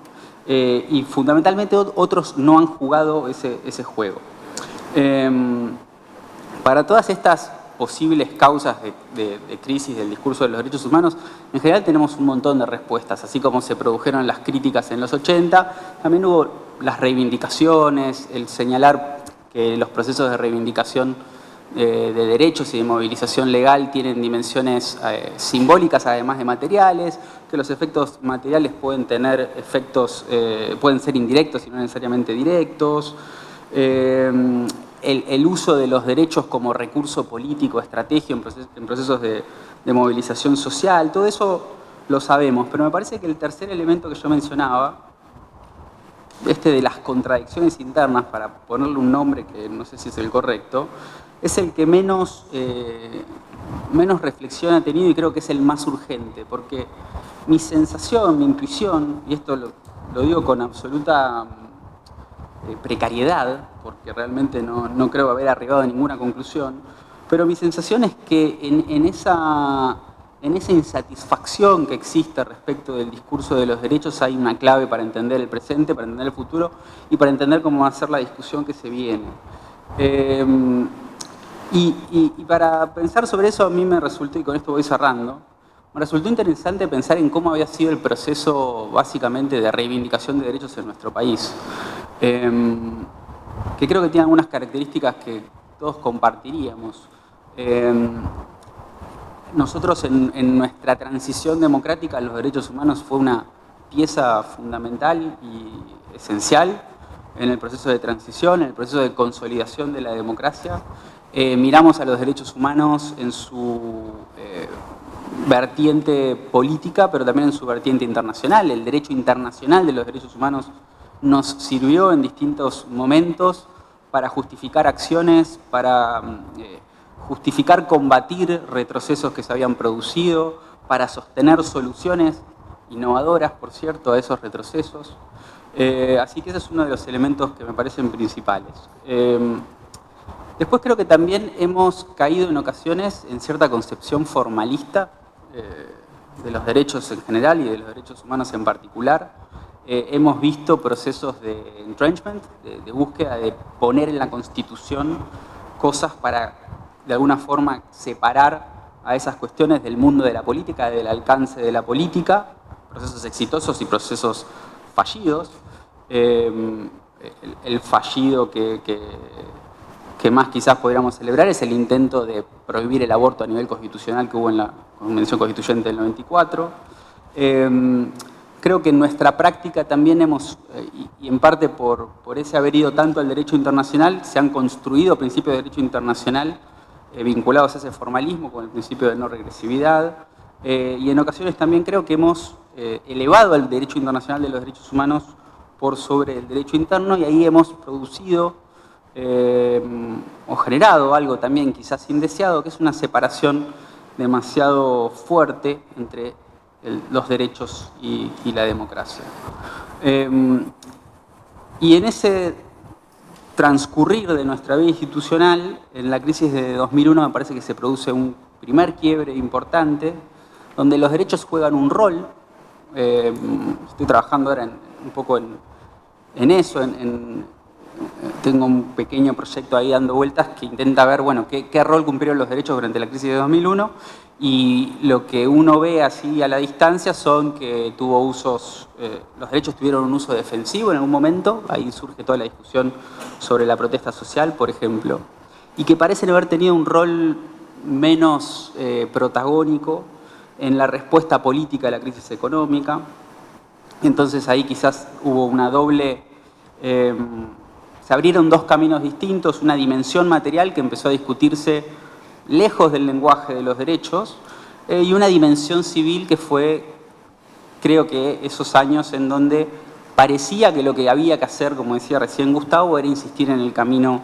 Y fundamentalmente otros no han jugado ese juego. Para todas estas posibles causas de crisis del discurso de los derechos humanos, en general tenemos un montón de respuestas, así como se produjeron las críticas en los 80, también hubo las reivindicaciones, el señalar que los procesos de reivindicación de derechos y de movilización legal tienen dimensiones simbólicas además de materiales, que los efectos materiales pueden tener efectos, pueden ser indirectos y no necesariamente directos, el uso de los derechos como recurso político, estrategia en procesos de movilización social, todo eso lo sabemos, pero me parece que el tercer elemento que yo mencionaba, de las contradicciones internas, para ponerle un nombre que no sé si es el correcto, es el que menos reflexión ha tenido y creo que es el más urgente, porque mi sensación, mi intuición, y esto lo digo con absoluta precariedad, porque realmente no creo haber arribado a ninguna conclusión, pero mi sensación es que en esa insatisfacción que existe respecto del discurso de los derechos hay una clave para entender el presente, para entender el futuro y para entender cómo va a ser la discusión que se viene. Y para pensar sobre eso a mí me resultó, y con esto voy cerrando, me resultó interesante pensar en cómo había sido el proceso básicamente de reivindicación de derechos en nuestro país, que creo que tiene algunas características que todos compartiríamos. Nosotros en nuestra transición democrática los derechos humanos fue una pieza fundamental y esencial en el proceso de transición, en el proceso de consolidación de la democracia. Miramos a los derechos humanos en su vertiente política, pero también en su vertiente internacional. El derecho internacional de los derechos humanos nos sirvió en distintos momentos para justificar acciones, para justificar, combatir retrocesos que se habían producido, para sostener soluciones innovadoras, por cierto, a esos retrocesos. Así que ese es uno de los elementos que me parecen principales. Después creo que también hemos caído en ocasiones en cierta concepción formalista los derechos en general y de los derechos humanos en particular, hemos visto procesos de entrenchment, de búsqueda de poner en la Constitución cosas para, de alguna forma, separar a esas cuestiones del mundo de la política, del alcance de la política, procesos exitosos y procesos fallidos. El fallido que más quizás podríamos celebrar es el intento de prohibir el aborto a nivel constitucional que hubo en la Convención Constituyente del 94. Creo que en nuestra práctica también hemos, y en parte por ese haber ido tanto al derecho internacional, se han construido principios de derecho internacional vinculados a ese formalismo con el principio de no regresividad, y en ocasiones también creo que hemos elevado el derecho internacional de los derechos humanos por sobre el derecho interno, y ahí hemos producido o generado algo también quizás indeseado, que es una separación demasiado fuerte entre los derechos y la democracia. Y en ese transcurrir de nuestra vida institucional, en la crisis de 2001 me parece que se produce un primer quiebre importante, donde los derechos juegan un rol. Estoy trabajando ahora un poco en eso, tengo un pequeño proyecto ahí dando vueltas que intenta ver, bueno, qué rol cumplieron los derechos durante la crisis de 2001, y lo que uno ve así a la distancia son que tuvo usos, los derechos tuvieron un uso defensivo en algún momento, ahí surge toda la discusión sobre la protesta social, por ejemplo, y que parecen haber tenido un rol menos protagónico en la respuesta política a la crisis económica. Entonces ahí quizás hubo una doble... se abrieron dos caminos distintos, una dimensión material que empezó a discutirse lejos del lenguaje de los derechos, y una dimensión civil que fue, creo que esos años en donde parecía que lo que había que hacer, como decía recién Gustavo, era insistir en el camino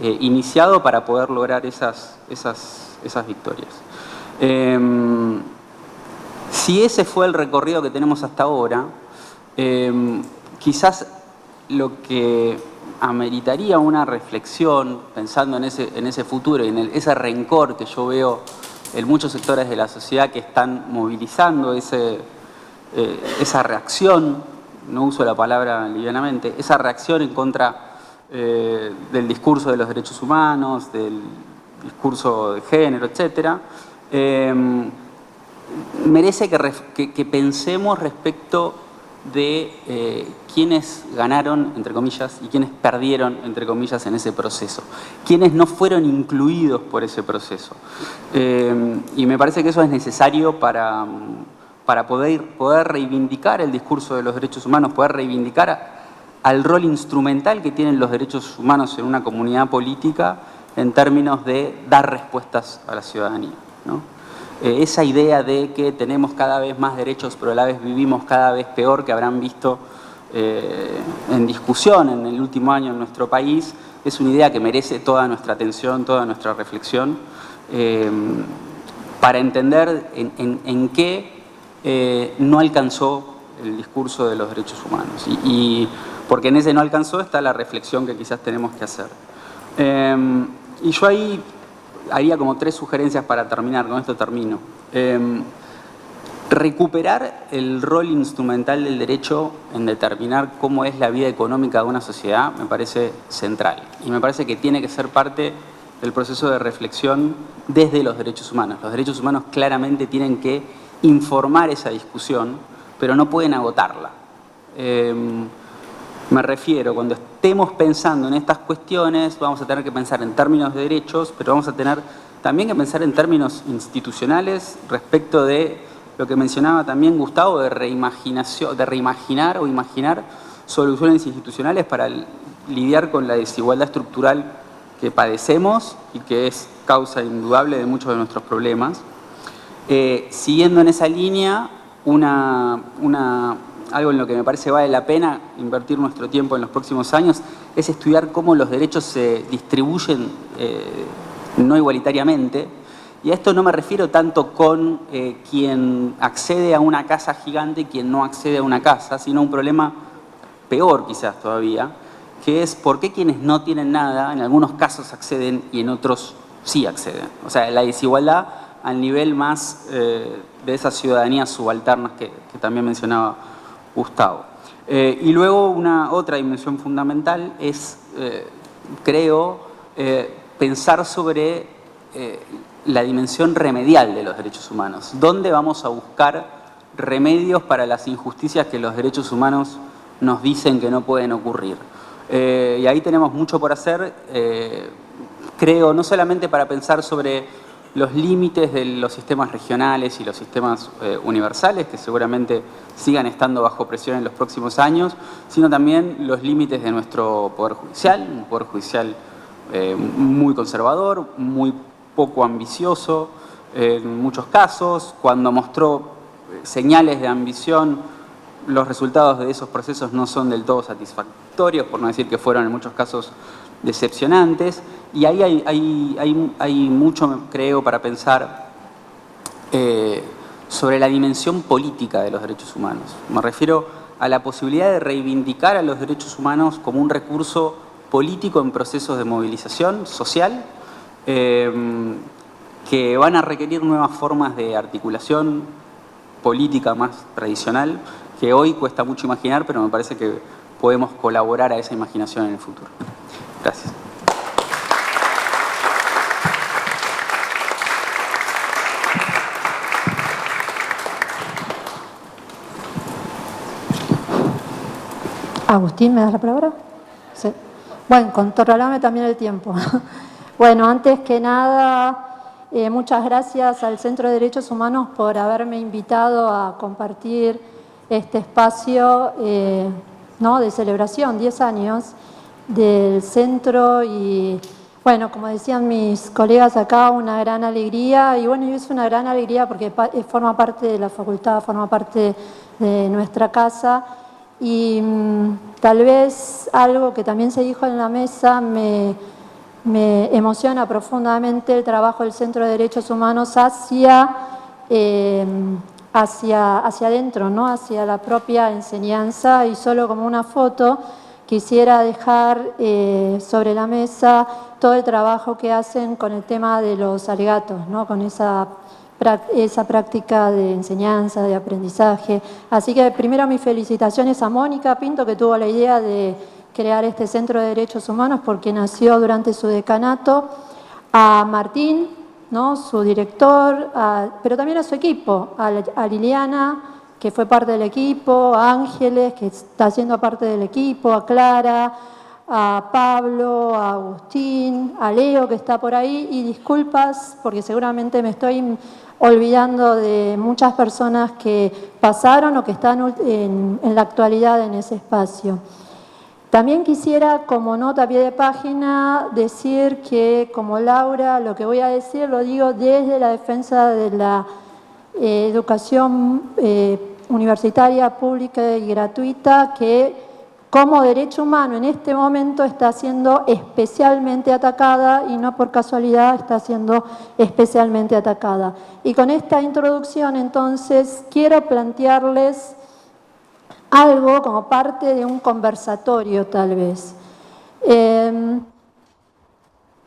iniciado para poder lograr esas victorias. Si ese fue el recorrido que tenemos hasta ahora, quizás lo que ameritaría una reflexión, pensando en ese futuro y en ese rencor que yo veo en muchos sectores de la sociedad que están movilizando esa reacción, no uso la palabra livianamente, esa reacción en contra del discurso de los derechos humanos, del discurso de género, etc., merece que pensemos respecto de quiénes ganaron, entre comillas, y quiénes perdieron, entre comillas, en ese proceso. Quiénes no fueron incluidos por ese proceso. Y me parece que eso es necesario para poder reivindicar el discurso de los derechos humanos, poder reivindicar al rol instrumental que tienen los derechos humanos en una comunidad política en términos de dar respuestas a la ciudadanía, ¿no? Esa idea de que tenemos cada vez más derechos, pero a la vez vivimos cada vez peor, que habrán visto en discusión en el último año en nuestro país, es una idea que merece toda nuestra atención, toda nuestra reflexión, para entender en qué no alcanzó el discurso de los derechos humanos. Y porque en ese no alcanzó está la reflexión que quizás tenemos que hacer. Y yo ahí haría como 3 sugerencias para terminar, con esto termino. Recuperar el rol instrumental del derecho en determinar cómo es la vida económica de una sociedad me parece central. Y me parece que tiene que ser parte del proceso de reflexión desde los derechos humanos. Los derechos humanos claramente tienen que informar esa discusión, pero no pueden agotarla. Me refiero, cuando estemos pensando en estas cuestiones, vamos a tener que pensar en términos de derechos, pero vamos a tener también que pensar en términos institucionales respecto de lo que mencionaba también Gustavo, de reimaginar o imaginar soluciones institucionales para lidiar con la desigualdad estructural que padecemos y que es causa indudable de muchos de nuestros problemas. Siguiendo en esa línea, algo en lo que me parece vale la pena invertir nuestro tiempo en los próximos años es estudiar cómo los derechos se distribuyen no igualitariamente. Y a esto no me refiero tanto con quien accede a una casa gigante y quien no accede a una casa, sino un problema peor quizás todavía, que es por qué quienes no tienen nada en algunos casos acceden y en otros sí acceden. O sea, la desigualdad al nivel más de esas ciudadanías subalternas que también mencionaba Gustavo. Y luego otra dimensión fundamental es, creo, pensar sobre la dimensión remedial de los derechos humanos. ¿Dónde vamos a buscar remedios para las injusticias que los derechos humanos nos dicen que no pueden ocurrir? Y ahí tenemos mucho por hacer, creo, no solamente para pensar sobre los límites de los sistemas regionales y los sistemas universales, que seguramente sigan estando bajo presión en los próximos años, sino también los límites de nuestro Poder Judicial, un Poder Judicial muy conservador, muy poco ambicioso en muchos casos. Cuando mostró señales de ambición, los resultados de esos procesos no son del todo satisfactorios, por no decir que fueron en muchos casos decepcionantes. Y ahí hay mucho, creo, para pensar sobre la dimensión política de los derechos humanos. Me refiero a la posibilidad de reivindicar a los derechos humanos como un recurso político en procesos de movilización social, que van a requerir nuevas formas de articulación política más tradicional, que hoy cuesta mucho imaginar, pero me parece que podemos colaborar a esa imaginación en el futuro. Gracias. Agustín, ¿me das la palabra? Sí. Bueno, controlame también el tiempo. Bueno, antes que nada, muchas gracias al Centro de Derechos Humanos por haberme invitado a compartir este espacio de celebración, 10 años del centro y, bueno, como decían mis colegas acá, una gran alegría. Y bueno, es una gran alegría porque forma parte de la facultad, forma parte de nuestra casa. Y tal vez algo que también se dijo en la mesa me emociona profundamente el trabajo del Centro de Derechos Humanos hacia adentro, ¿no? Hacia la propia enseñanza. Y solo como una foto quisiera dejar sobre la mesa todo el trabajo que hacen con el tema de los alegatos, ¿no? Con esa práctica de enseñanza, de aprendizaje. Así que primero mis felicitaciones a Mónica Pinto, que tuvo la idea de crear este Centro de Derechos Humanos porque nació durante su decanato, a Martín, ¿no? Su director, pero también a su equipo, a Liliana, que fue parte del equipo, a Ángeles, que está siendo parte del equipo, a Clara, a Pablo, a Agustín, a Leo, que está por ahí, y disculpas porque seguramente me estoy olvidando de muchas personas que pasaron o que están en la actualidad en ese espacio. También quisiera, como nota a pie de página, decir que, como Laura, lo que voy a decir lo digo desde la defensa de la educación universitaria, pública y gratuita, que como derecho humano en este momento está siendo especialmente atacada y no por casualidad está siendo especialmente atacada. Y con esta introducción entonces quiero plantearles algo como parte de un conversatorio tal vez.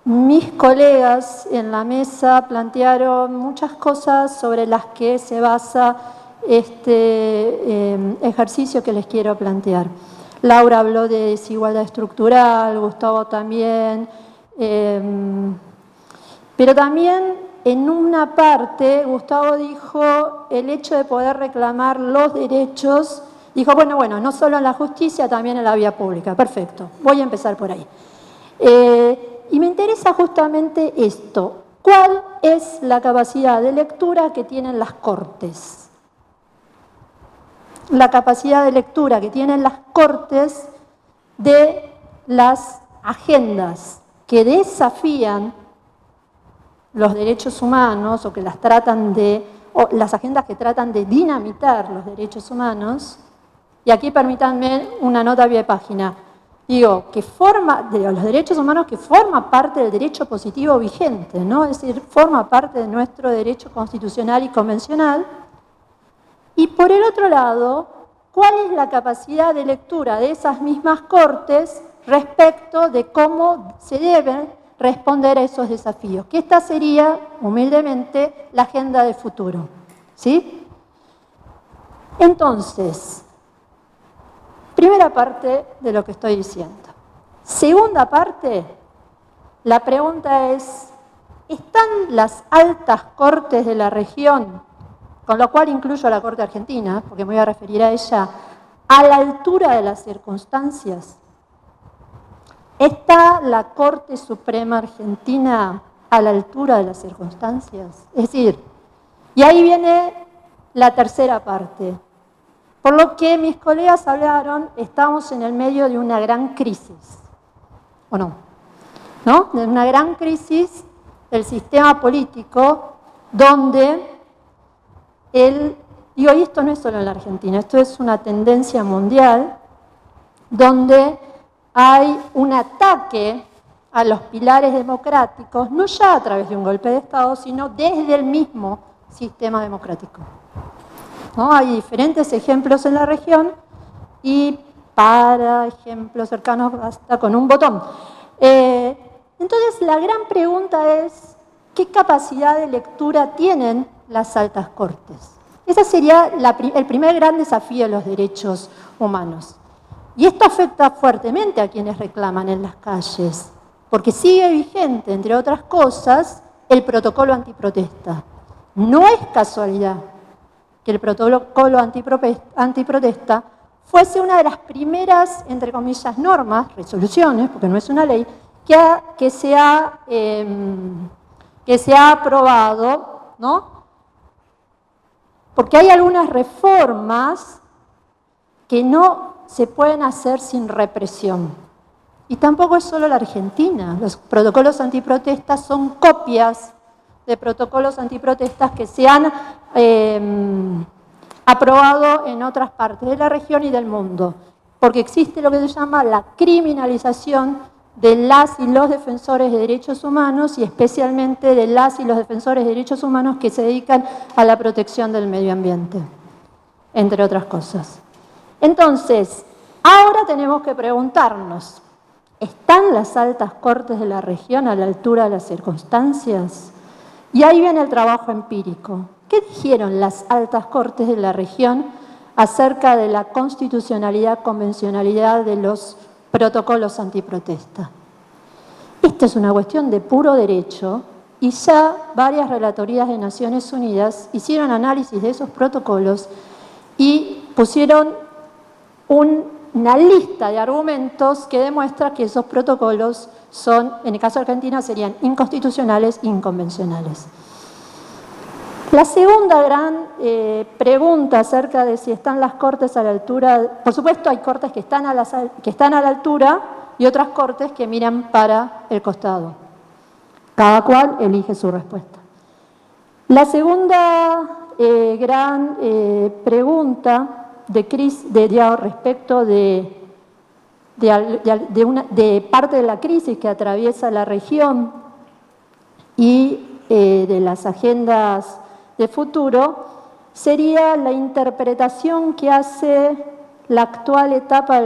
Mis colegas en la mesa plantearon muchas cosas sobre las que se basa este ejercicio que les quiero plantear. Laura habló de desigualdad estructural, Gustavo también, pero también en una parte Gustavo dijo el hecho de poder reclamar los derechos, dijo, bueno, no solo en la justicia, también en la vía pública. Perfecto, voy a empezar por ahí. Y me interesa justamente esto, ¿cuál es la capacidad de lectura que tienen las Cortes? La capacidad de lectura que tienen las Cortes de las agendas que desafían los derechos humanos o que las tratan o las agendas que tratan de dinamitar los derechos humanos. Y aquí permítanme una nota a pie de página. Digo, de los derechos humanos que forma parte del derecho positivo vigente, ¿no? Es decir, forma parte de nuestro derecho constitucional y convencional. Y por el otro lado, ¿cuál es la capacidad de lectura de esas mismas Cortes respecto de cómo se deben responder a esos desafíos. Que esta sería, humildemente, la agenda de futuro. ¿Sí? Entonces, primera parte de lo que estoy diciendo. Segunda parte, la pregunta es, ¿están las altas cortes de la región, con lo cual incluyo a la Corte Argentina, porque me voy a referir a ella, a la altura de las circunstancias? ¿Está la Corte Suprema Argentina a la altura de las circunstancias? Es decir, y ahí viene la tercera parte. Por lo que mis colegas hablaron, estamos en el medio de una gran crisis. ¿O no? ¿No? De una gran crisis del sistema político donde y esto no es solo en la Argentina, esto es una tendencia mundial donde hay un ataque a los pilares democráticos, no ya a través de un golpe de Estado, sino desde el mismo sistema democrático. ¿No? Hay diferentes ejemplos en la región y para ejemplos cercanos basta con un botón. Entonces la gran pregunta es, ¿qué capacidad de lectura tienen las altas cortes? Ese sería el primer gran desafío de los derechos humanos. Y esto afecta fuertemente a quienes reclaman en las calles, porque sigue vigente, entre otras cosas, el protocolo antiprotesta. No es casualidad que el protocolo antiprotesta fuese una de las primeras, entre comillas, normas, resoluciones, porque no es una ley, que se ha aprobado, ¿no? Porque hay algunas reformas que no se pueden hacer sin represión. Y tampoco es solo la Argentina. Los protocolos antiprotestas son copias de protocolos antiprotestas que se han aprobado en otras partes de la región y del mundo. Porque existe lo que se llama la criminalización de las y los defensores de derechos humanos y especialmente de las y los defensores de derechos humanos que se dedican a la protección del medio ambiente, entre otras cosas. Entonces, ahora tenemos que preguntarnos, ¿están las altas cortes de la región a la altura de las circunstancias? Y ahí viene el trabajo empírico. ¿Qué dijeron las altas cortes de la región acerca de la constitucionalidad, convencionalidad de los protocolos antiprotesta? Esta es una cuestión de puro derecho y ya varias relatorías de Naciones Unidas hicieron análisis de esos protocolos y pusieron una lista de argumentos que demuestra que esos protocolos son, en el caso de Argentina, serían inconstitucionales e inconvencionales. La segunda gran pregunta acerca de si están las cortes a la altura, por supuesto hay cortes que están a la altura y otras cortes que miran para el costado. Cada cual elige su respuesta. La segunda gran pregunta respecto de parte de la crisis que atraviesa la región y de las agendas de futuro, sería la interpretación que hace la actual etapa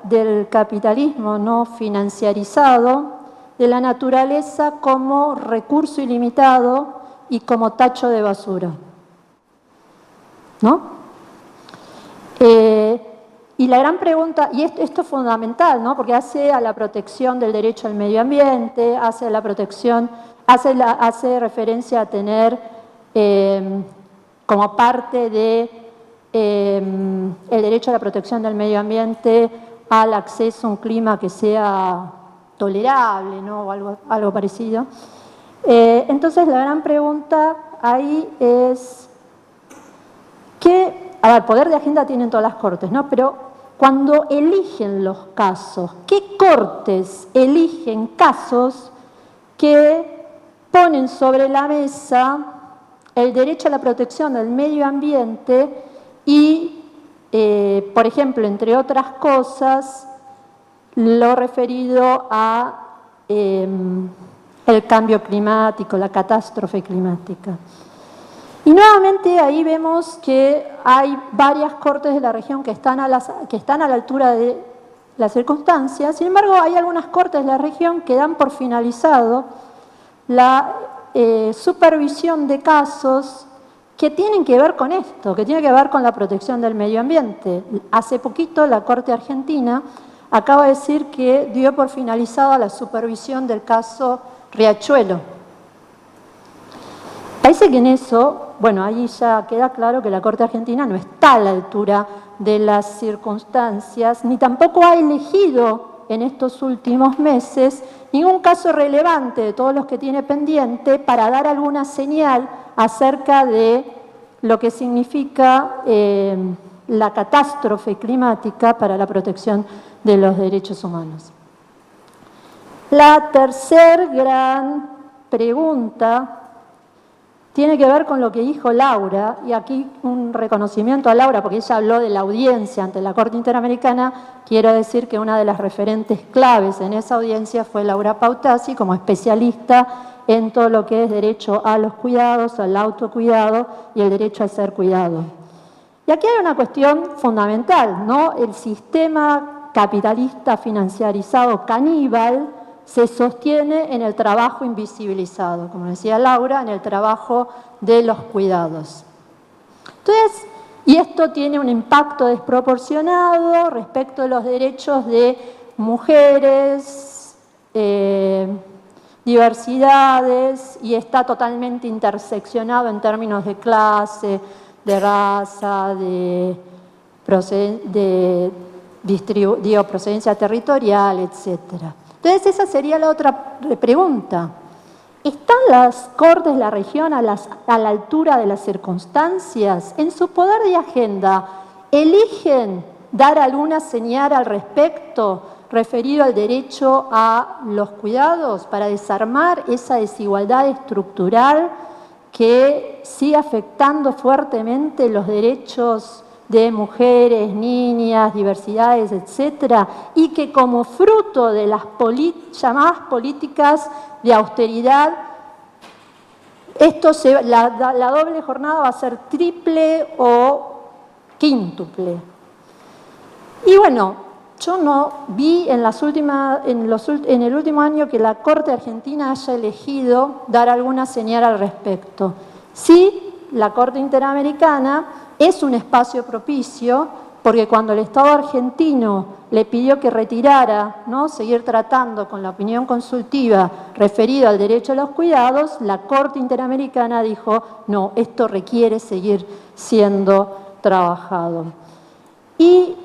del capitalismo no financiarizado de la naturaleza como recurso ilimitado y como tacho de basura. ¿No? Y la gran pregunta, y esto es fundamental, ¿no? Porque hace a la protección del derecho al medio ambiente, hace referencia a tener como parte de el derecho a la protección del medio ambiente al acceso a un clima que sea tolerable, ¿no? O algo parecido. Entonces la gran pregunta ahí es que, a ver, poder de agenda tienen todas las cortes, ¿no? Pero cuando eligen los casos, ¿qué cortes eligen casos que ponen sobre la mesa el derecho a la protección del medio ambiente y, por ejemplo, entre otras cosas, lo referido a el cambio climático, la catástrofe climática? Y nuevamente ahí vemos que hay varias cortes de la región que están a la altura de las circunstancias. Sin embargo, hay algunas cortes de la región que dan por finalizado la supervisión de casos que tienen que ver con esto, que tienen que ver con la protección del medio ambiente. Hace poquito la Corte Argentina acaba de decir que dio por finalizada la supervisión del caso Riachuelo. Parece que en eso, bueno, ahí ya queda claro que la Corte Argentina no está a la altura de las circunstancias, ni tampoco ha elegido en estos últimos meses ningún caso relevante de todos los que tiene pendiente para dar alguna señal acerca de lo que significa la catástrofe climática para la protección de los derechos humanos. La tercer gran pregunta tiene que ver con lo que dijo Laura, y aquí un reconocimiento a Laura, porque ella habló de la audiencia ante la Corte Interamericana. Quiero decir que una de las referentes claves en esa audiencia fue Laura Pautasi, como especialista en todo lo que es derecho a los cuidados, al autocuidado y el derecho a ser cuidado. Y aquí hay una cuestión fundamental, ¿no? El sistema capitalista financiarizado caníbal se sostiene en el trabajo invisibilizado, como decía Laura, en el trabajo de los cuidados. Entonces, y esto tiene un impacto desproporcionado respecto de los derechos de mujeres, diversidades, y está totalmente interseccionado en términos de clase, de raza, de procedencia territorial, etcétera. Entonces esa sería la otra pregunta. ¿Están las Cortes de la región a la altura de las circunstancias? ¿En su poder de agenda eligen dar alguna señal al respecto referido al derecho a los cuidados para desarmar esa desigualdad estructural que sigue afectando fuertemente los derechos de mujeres, niñas, diversidades, etcétera, y que como fruto de las llamadas políticas de austeridad, la doble jornada va a ser triple o quíntuple? Y bueno, yo no vi en el último año que la Corte Argentina haya elegido dar alguna señal al respecto. Sí, la Corte Interamericana es un espacio propicio, porque cuando el Estado argentino le pidió que retirara, ¿no?, seguir tratando con la opinión consultiva referida al derecho a los cuidados, la Corte Interamericana dijo, no, esto requiere seguir siendo trabajado. Y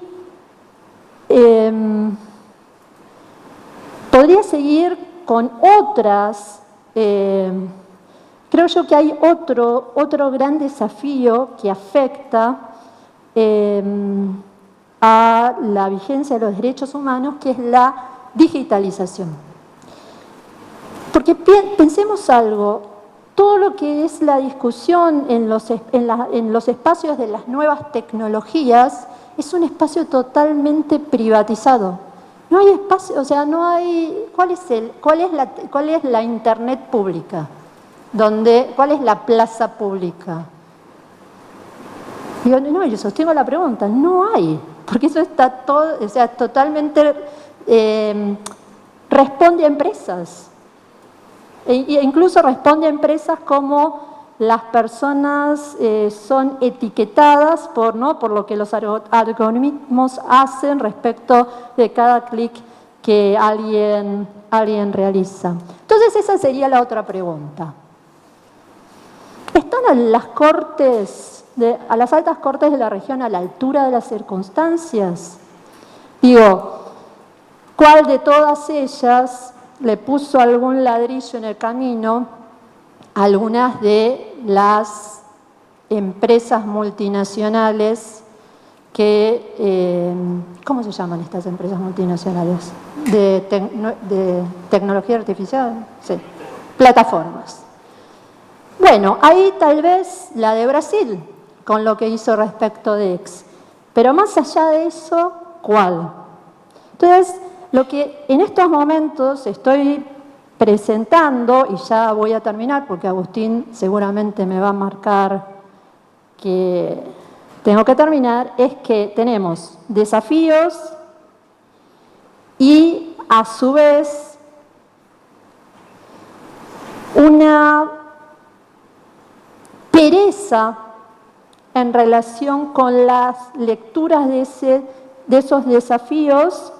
podría seguir con otras. Creo yo que hay otro gran desafío que afecta a la vigencia de los derechos humanos, que es la digitalización. Porque pensemos algo, todo lo que es la discusión en los espacios de las nuevas tecnologías es un espacio totalmente privatizado. No hay espacio, o sea, no hay. ¿Cuál es la Internet pública? ¿Cuál es la plaza pública? Digo, no, yo sostengo la pregunta, no hay, porque eso está todo, o sea, totalmente responde a empresas. E incluso responde a empresas como las personas son etiquetadas por lo que los algoritmos hacen respecto de cada clic que alguien realiza. Entonces esa sería la otra pregunta. ¿Están a las altas cortes de la región a la altura de las circunstancias? Digo, ¿cuál de todas ellas le puso algún ladrillo en el camino a algunas de las empresas multinacionales que, ¿cómo se llaman estas empresas multinacionales? De tecnología artificial, sí, plataformas. Bueno, ahí tal vez la de Brasil, con lo que hizo respecto de X. Pero más allá de eso, ¿cuál? Entonces, lo que en estos momentos estoy presentando, y ya voy a terminar porque Agustín seguramente me va a marcar que tengo que terminar, es que tenemos desafíos a su vez, una pereza en relación con las lecturas de esos desafíos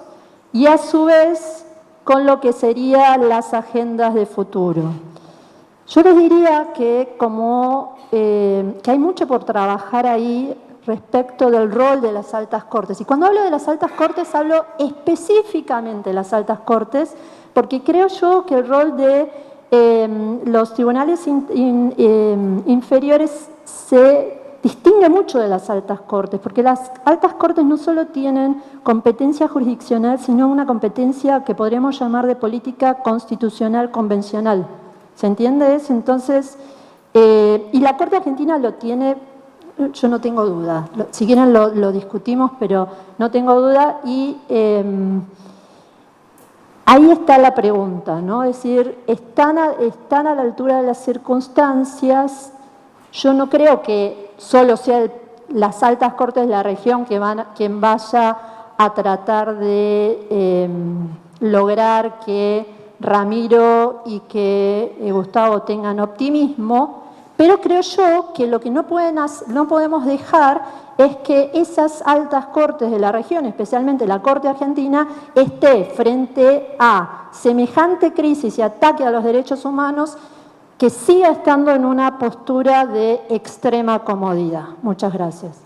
y a su vez con lo que serían las agendas de futuro. Yo les diría que que hay mucho por trabajar ahí respecto del rol de las altas cortes. Y cuando hablo de las altas cortes, hablo específicamente de las altas cortes, porque creo yo que el rol de los tribunales inferiores se distingue mucho de las altas cortes, porque las altas cortes no solo tienen competencia jurisdiccional, sino una competencia que podríamos llamar de política constitucional convencional. ¿Se entiende eso? Entonces, y la Corte Argentina lo tiene, yo no tengo duda. Si quieren lo discutimos, pero no tengo duda. Y ahí está la pregunta, ¿no? Es decir, ¿están a la altura de las circunstancias? Yo no creo que solo sea las altas cortes de la región quien vaya a tratar de lograr que Ramiro y que Gustavo tengan optimismo, pero creo yo que lo que no podemos dejar es que esas altas cortes de la región, especialmente la Corte Argentina, esté frente a semejante crisis y ataque a los derechos humanos que siga estando en una postura de extrema comodidad. Muchas gracias.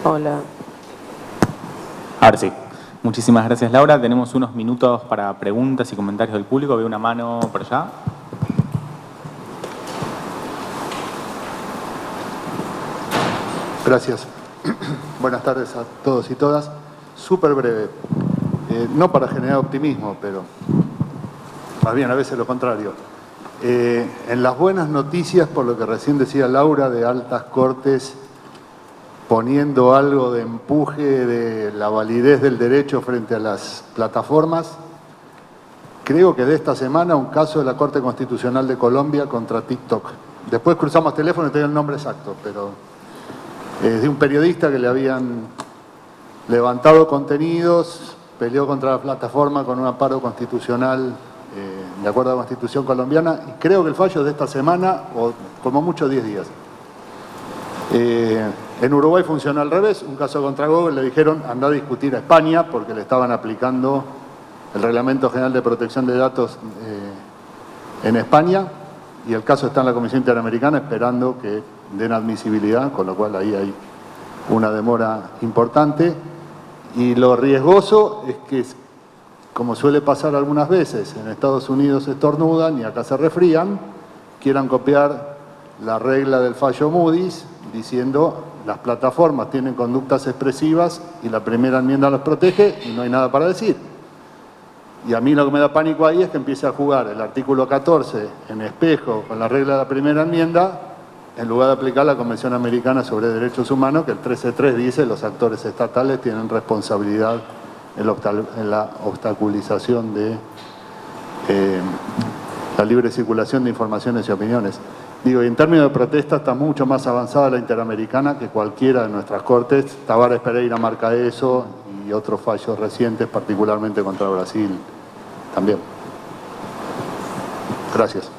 Hola. Ahora sí. Muchísimas gracias, Laura. Tenemos unos minutos para preguntas y comentarios del público. Veo una mano por allá. Gracias. Buenas tardes a todos y todas. Súper breve. No para generar optimismo, pero más bien a veces lo contrario. En las buenas noticias, por lo que recién decía Laura, de altas cortes poniendo algo de empuje de la validez del derecho frente a las plataformas, creo que de esta semana un caso de la Corte Constitucional de Colombia contra TikTok. Después cruzamos teléfono y tengo el nombre exacto, pero es de un periodista que le habían levantado contenidos, peleó contra la plataforma con un amparo constitucional de acuerdo a la Constitución colombiana, y creo que el fallo es de esta semana, o como mucho 10 días. En Uruguay funcionó al revés, un caso contra Google, le dijeron anda a discutir a España porque le estaban aplicando el Reglamento General de Protección de Datos en España, y el caso está en la Comisión Interamericana esperando que den admisibilidad, con lo cual ahí hay una demora importante. Y lo riesgoso es que, como suele pasar algunas veces, en Estados Unidos estornudan y acá se resfrían, quieran copiar la regla del fallo Moody's diciendo las plataformas tienen conductas expresivas y la primera enmienda los protege y no hay nada para decir. Y a mí lo que me da pánico ahí es que empiece a jugar el artículo 14 en espejo con la regla de la primera enmienda, en lugar de aplicar la Convención Americana sobre Derechos Humanos, que el 13.3 dice los actores estatales tienen responsabilidad en la obstaculización de la libre circulación de informaciones y opiniones. Digo, y en términos de protesta está mucho más avanzada la Interamericana que cualquiera de nuestras cortes. Tavares Pereira marca eso y otros fallos recientes, particularmente contra Brasil también. Gracias.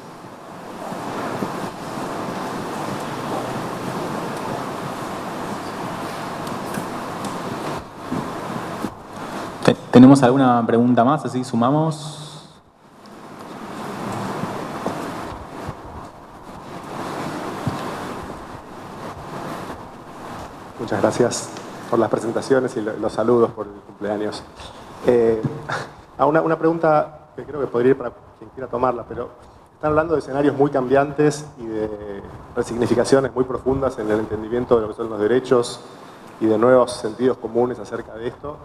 ¿Tenemos alguna pregunta más? Así sumamos. Muchas gracias por las presentaciones y los saludos por el cumpleaños. Una pregunta que creo que podría ir para quien quiera tomarla, pero están hablando de escenarios muy cambiantes y de resignificaciones muy profundas en el entendimiento de lo que son los derechos y de nuevos sentidos comunes acerca de esto.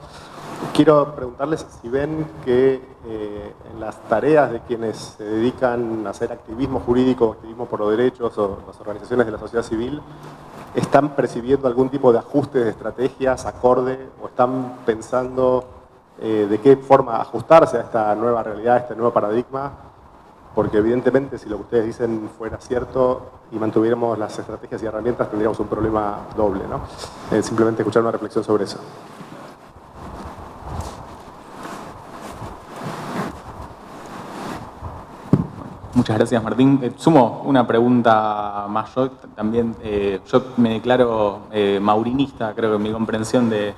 Quiero preguntarles si ven que en las tareas de quienes se dedican a hacer activismo jurídico, activismo por los derechos o las organizaciones de la sociedad civil, están percibiendo algún tipo de ajustes de estrategias acorde o están pensando de qué forma ajustarse a esta nueva realidad, a este nuevo paradigma, porque evidentemente si lo que ustedes dicen fuera cierto y mantuviéramos las estrategias y herramientas, tendríamos un problema doble, ¿no? Simplemente escuchar una reflexión sobre eso. Muchas gracias, Martín. Sumo una pregunta más yo. También yo me declaro maurinista, creo que en mi comprensión de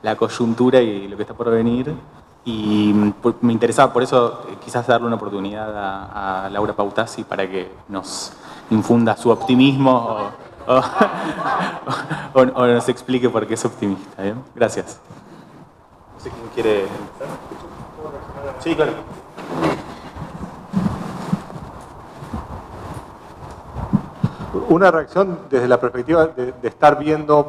la coyuntura y lo que está por venir. Y me interesaba por eso quizás darle una oportunidad a Laura Pautasi para que nos infunda su optimismo o nos explique por qué es optimista. ¿Bien? Gracias. No sé quién quiere empezar. Sí, claro. Una reacción desde la perspectiva de estar viendo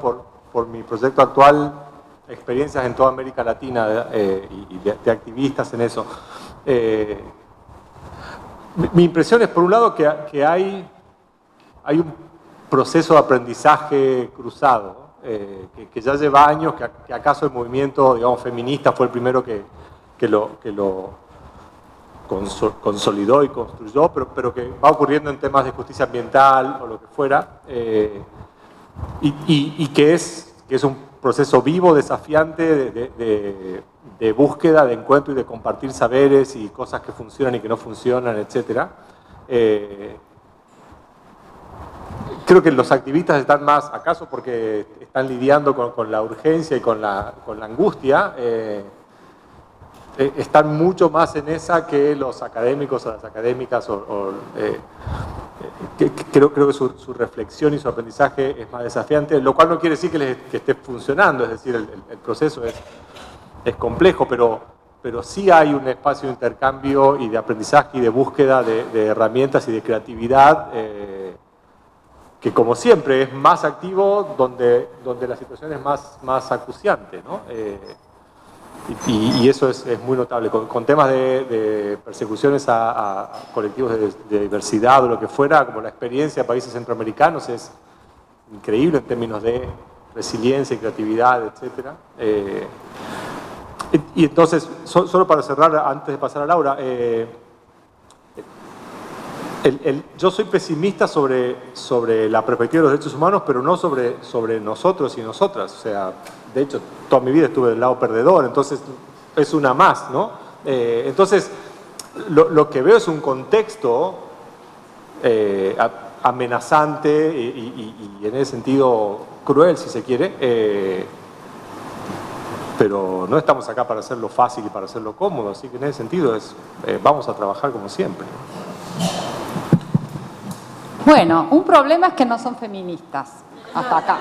por mi proyecto actual experiencias en toda América Latina y de activistas en eso. Mi impresión es, por un lado, que hay un proceso de aprendizaje cruzado, que ya lleva años, que acaso el movimiento, digamos, feminista fue el primero que lo consolidó y construyó, pero que va ocurriendo en temas de justicia ambiental o lo que fuera, y que es un proceso vivo, desafiante de búsqueda, de encuentro y de compartir saberes y cosas que funcionan y que no funcionan, etc. Creo que los activistas están más, acaso porque están lidiando con la urgencia y con la angustia, están mucho más en esa que los académicos o las académicas. Creo que su reflexión y su aprendizaje es más desafiante, lo cual no quiere decir que esté funcionando, es decir, el proceso es complejo, pero sí hay un espacio de intercambio y de aprendizaje y de búsqueda de herramientas y de creatividad que, como siempre, es más activo donde la situación es más acuciante, ¿no? Y eso es muy notable. Con temas de persecuciones a colectivos de diversidad o lo que fuera, como la experiencia de países centroamericanos es increíble en términos de resiliencia y creatividad, etc. Y entonces, solo para cerrar, antes de pasar a Laura, yo soy pesimista sobre la perspectiva de los derechos humanos, pero no sobre nosotros y nosotras. O sea, de hecho, toda mi vida estuve del lado perdedor, entonces es una más, ¿no? Entonces, lo que veo es un contexto amenazante y en ese sentido cruel, si se quiere, pero no estamos acá para hacerlo fácil y para hacerlo cómodo, así que en ese sentido vamos a trabajar como siempre. Bueno, un problema es que no son feministas, hasta acá.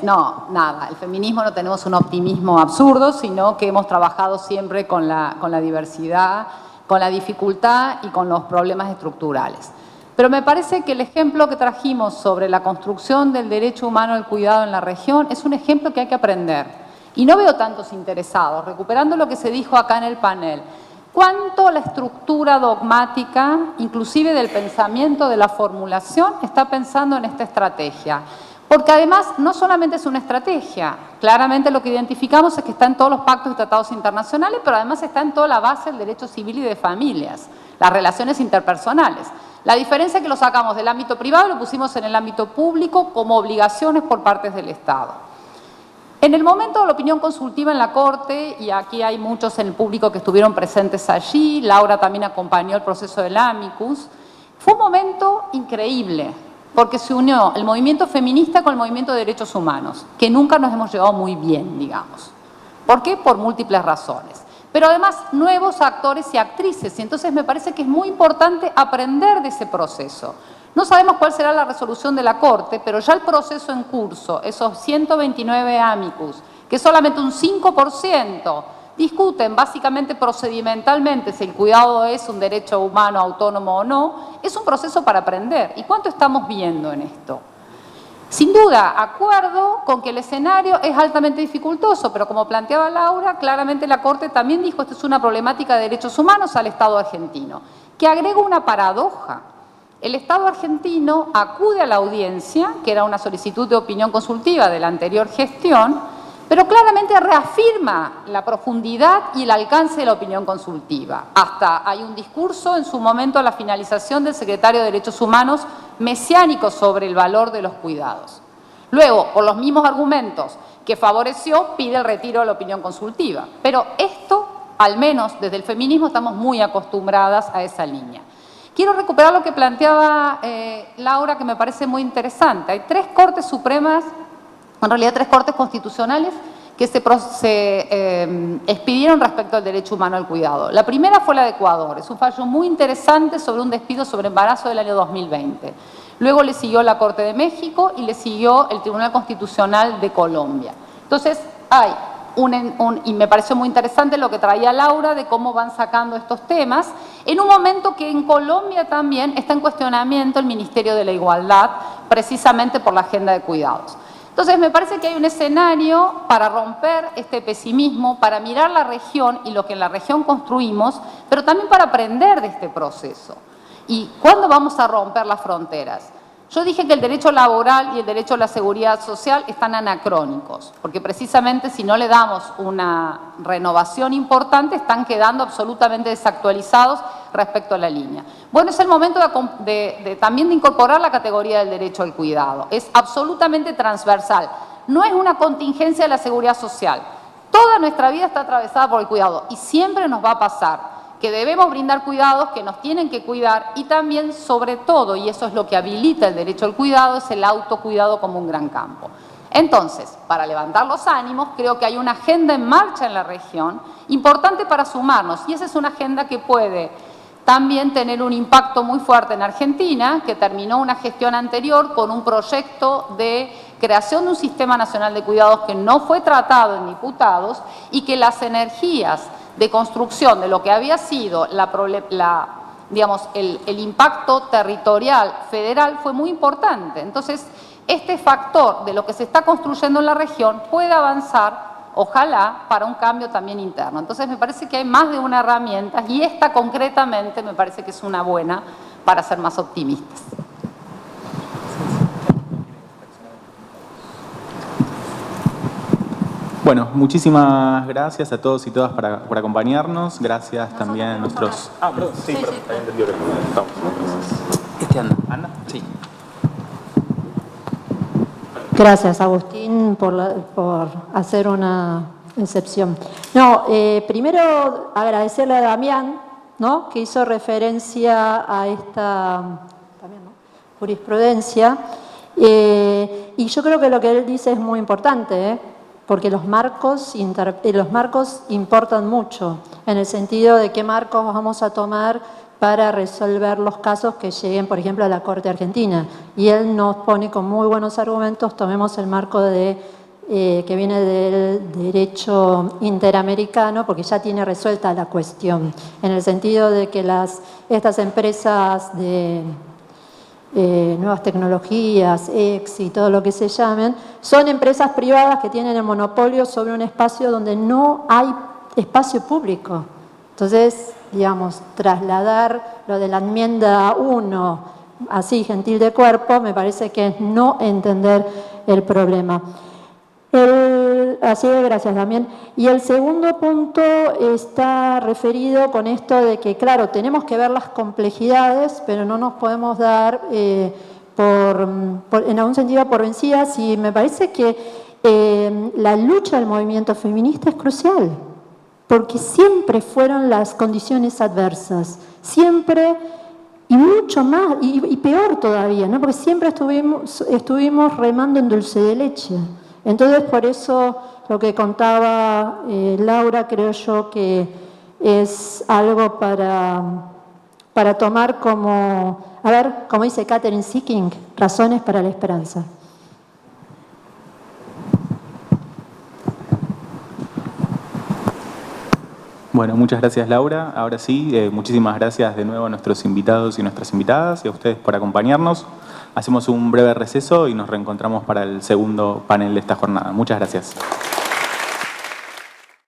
No, nada, el feminismo no tenemos un optimismo absurdo, sino que hemos trabajado siempre con la diversidad, con la dificultad y con los problemas estructurales. Pero me parece que el ejemplo que trajimos sobre la construcción del derecho humano al cuidado en la región es un ejemplo que hay que aprender. Y no veo tantos interesados, recuperando lo que se dijo acá en el panel, cuánto la estructura dogmática, inclusive del pensamiento de la formulación, está pensando en esta estrategia. Porque además no solamente es una estrategia, claramente lo que identificamos es que está en todos los pactos y tratados internacionales, pero además está en toda la base del derecho civil y de familias, las relaciones interpersonales. La diferencia es que lo sacamos del ámbito privado y lo pusimos en el ámbito público como obligaciones por parte del Estado. En el momento de la opinión consultiva en la Corte, y aquí hay muchos en el público que estuvieron presentes allí, Laura también acompañó el proceso del amicus, fue un momento increíble, porque se unió el movimiento feminista con el movimiento de derechos humanos, que nunca nos hemos llevado muy bien, digamos. ¿Por qué? Por múltiples razones. Pero además, nuevos actores y actrices, y entonces me parece que es muy importante aprender de ese proceso. No sabemos cuál será la resolución de la Corte, pero ya el proceso en curso, esos 129 amicus, que solamente un 5% discuten básicamente procedimentalmente si el cuidado es un derecho humano autónomo o no, es un proceso para aprender. ¿Y cuánto estamos viendo en esto? Sin duda, acuerdo con que el escenario es altamente dificultoso, pero como planteaba Laura, claramente la Corte también dijo que esto es una problemática de derechos humanos al Estado argentino, que agrega una paradoja. El Estado argentino acude a la audiencia, que era una solicitud de opinión consultiva de la anterior gestión, pero claramente reafirma la profundidad y el alcance de la opinión consultiva. Hasta hay un discurso en su momento a la finalización del secretario de Derechos Humanos mesiánico sobre el valor de los cuidados. Luego, por los mismos argumentos que favoreció, pide el retiro de la opinión consultiva. Pero esto, al menos desde el feminismo, estamos muy acostumbradas a esa línea. Quiero recuperar lo que planteaba Laura, que me parece muy interesante. Hay 3 cortes supremas, en realidad 3 cortes constitucionales, que se expidieron respecto al derecho humano al cuidado. La primera fue la de Ecuador, es un fallo muy interesante sobre un despido sobre embarazo del año 2020. Luego le siguió la Corte de México y le siguió el Tribunal Constitucional de Colombia. Entonces, hay y me pareció muy interesante lo que traía Laura de cómo van sacando estos temas, en un momento que en Colombia también está en cuestionamiento el Ministerio de la Igualdad, precisamente por la agenda de cuidados. Entonces, me parece que hay un escenario para romper este pesimismo, para mirar la región y lo que en la región construimos, pero también para aprender de este proceso. ¿Y cuándo vamos a romper las fronteras? Yo dije que el derecho laboral y el derecho a la seguridad social están anacrónicos, porque precisamente si no le damos una renovación importante, están quedando absolutamente desactualizados respecto a la línea. Bueno, es el momento también de incorporar la categoría del derecho al cuidado. Es absolutamente transversal. No es una contingencia de la seguridad social. Toda nuestra vida está atravesada por el cuidado y siempre nos va a pasar que debemos brindar cuidados, que nos tienen que cuidar y también, sobre todo, y eso es lo que habilita el derecho al cuidado, es el autocuidado como un gran campo. Entonces, para levantar los ánimos, creo que hay una agenda en marcha en la región importante para sumarnos, y esa es una agenda que puede también tener un impacto muy fuerte en Argentina, que terminó una gestión anterior con un proyecto de creación de un sistema nacional de cuidados que no fue tratado en diputados y que las energías de construcción de lo que había sido el impacto territorial federal fue muy importante. Entonces, este factor de lo que se está construyendo en la región puede avanzar, ojalá, para un cambio también interno. Entonces, me parece que hay más de una herramienta y esta concretamente me parece que es una buena para ser más optimistas. Bueno, muchísimas gracias a todos y todas por acompañarnos. Gracias también a nuestros... perdón. Sí, perdón. Había entendido que estamos. ¿Anda? Sí. Gracias, Agustín, por hacer una excepción. Primero agradecerle a Damián, ¿no?, que hizo referencia a esta también, ¿no?, jurisprudencia. Y yo creo que lo que él dice es muy importante, porque los marcos importan mucho, en el sentido de qué marcos vamos a tomar para resolver los casos que lleguen, por ejemplo, a la Corte Argentina. Y él nos pone con muy buenos argumentos, tomemos el marco que viene del derecho interamericano, porque ya tiene resuelta la cuestión, en el sentido de que estas empresas de nuevas tecnologías, EX y todo lo que se llamen, son empresas privadas que tienen el monopolio sobre un espacio donde no hay espacio público. Entonces, digamos, trasladar lo de la enmienda 1, así, gentil de cuerpo, me parece que es no entender el problema. Así que gracias también. Y el segundo punto está referido con esto de que, claro, tenemos que ver las complejidades, pero no nos podemos dar, en algún sentido, por vencidas. Y me parece que la lucha del movimiento feminista es crucial, porque siempre fueron las condiciones adversas, siempre, y mucho más, y peor todavía, ¿no?, porque siempre estuvimos remando en dulce de leche. Entonces, por eso lo que contaba Laura, creo yo que es algo para tomar como, como dice Catherine Seeking, razones para la esperanza. Bueno, muchas gracias, Laura. Ahora sí, muchísimas gracias de nuevo a nuestros invitados y nuestras invitadas y a ustedes por acompañarnos. Hacemos un breve receso y nos reencontramos para el segundo panel de esta jornada. Muchas gracias.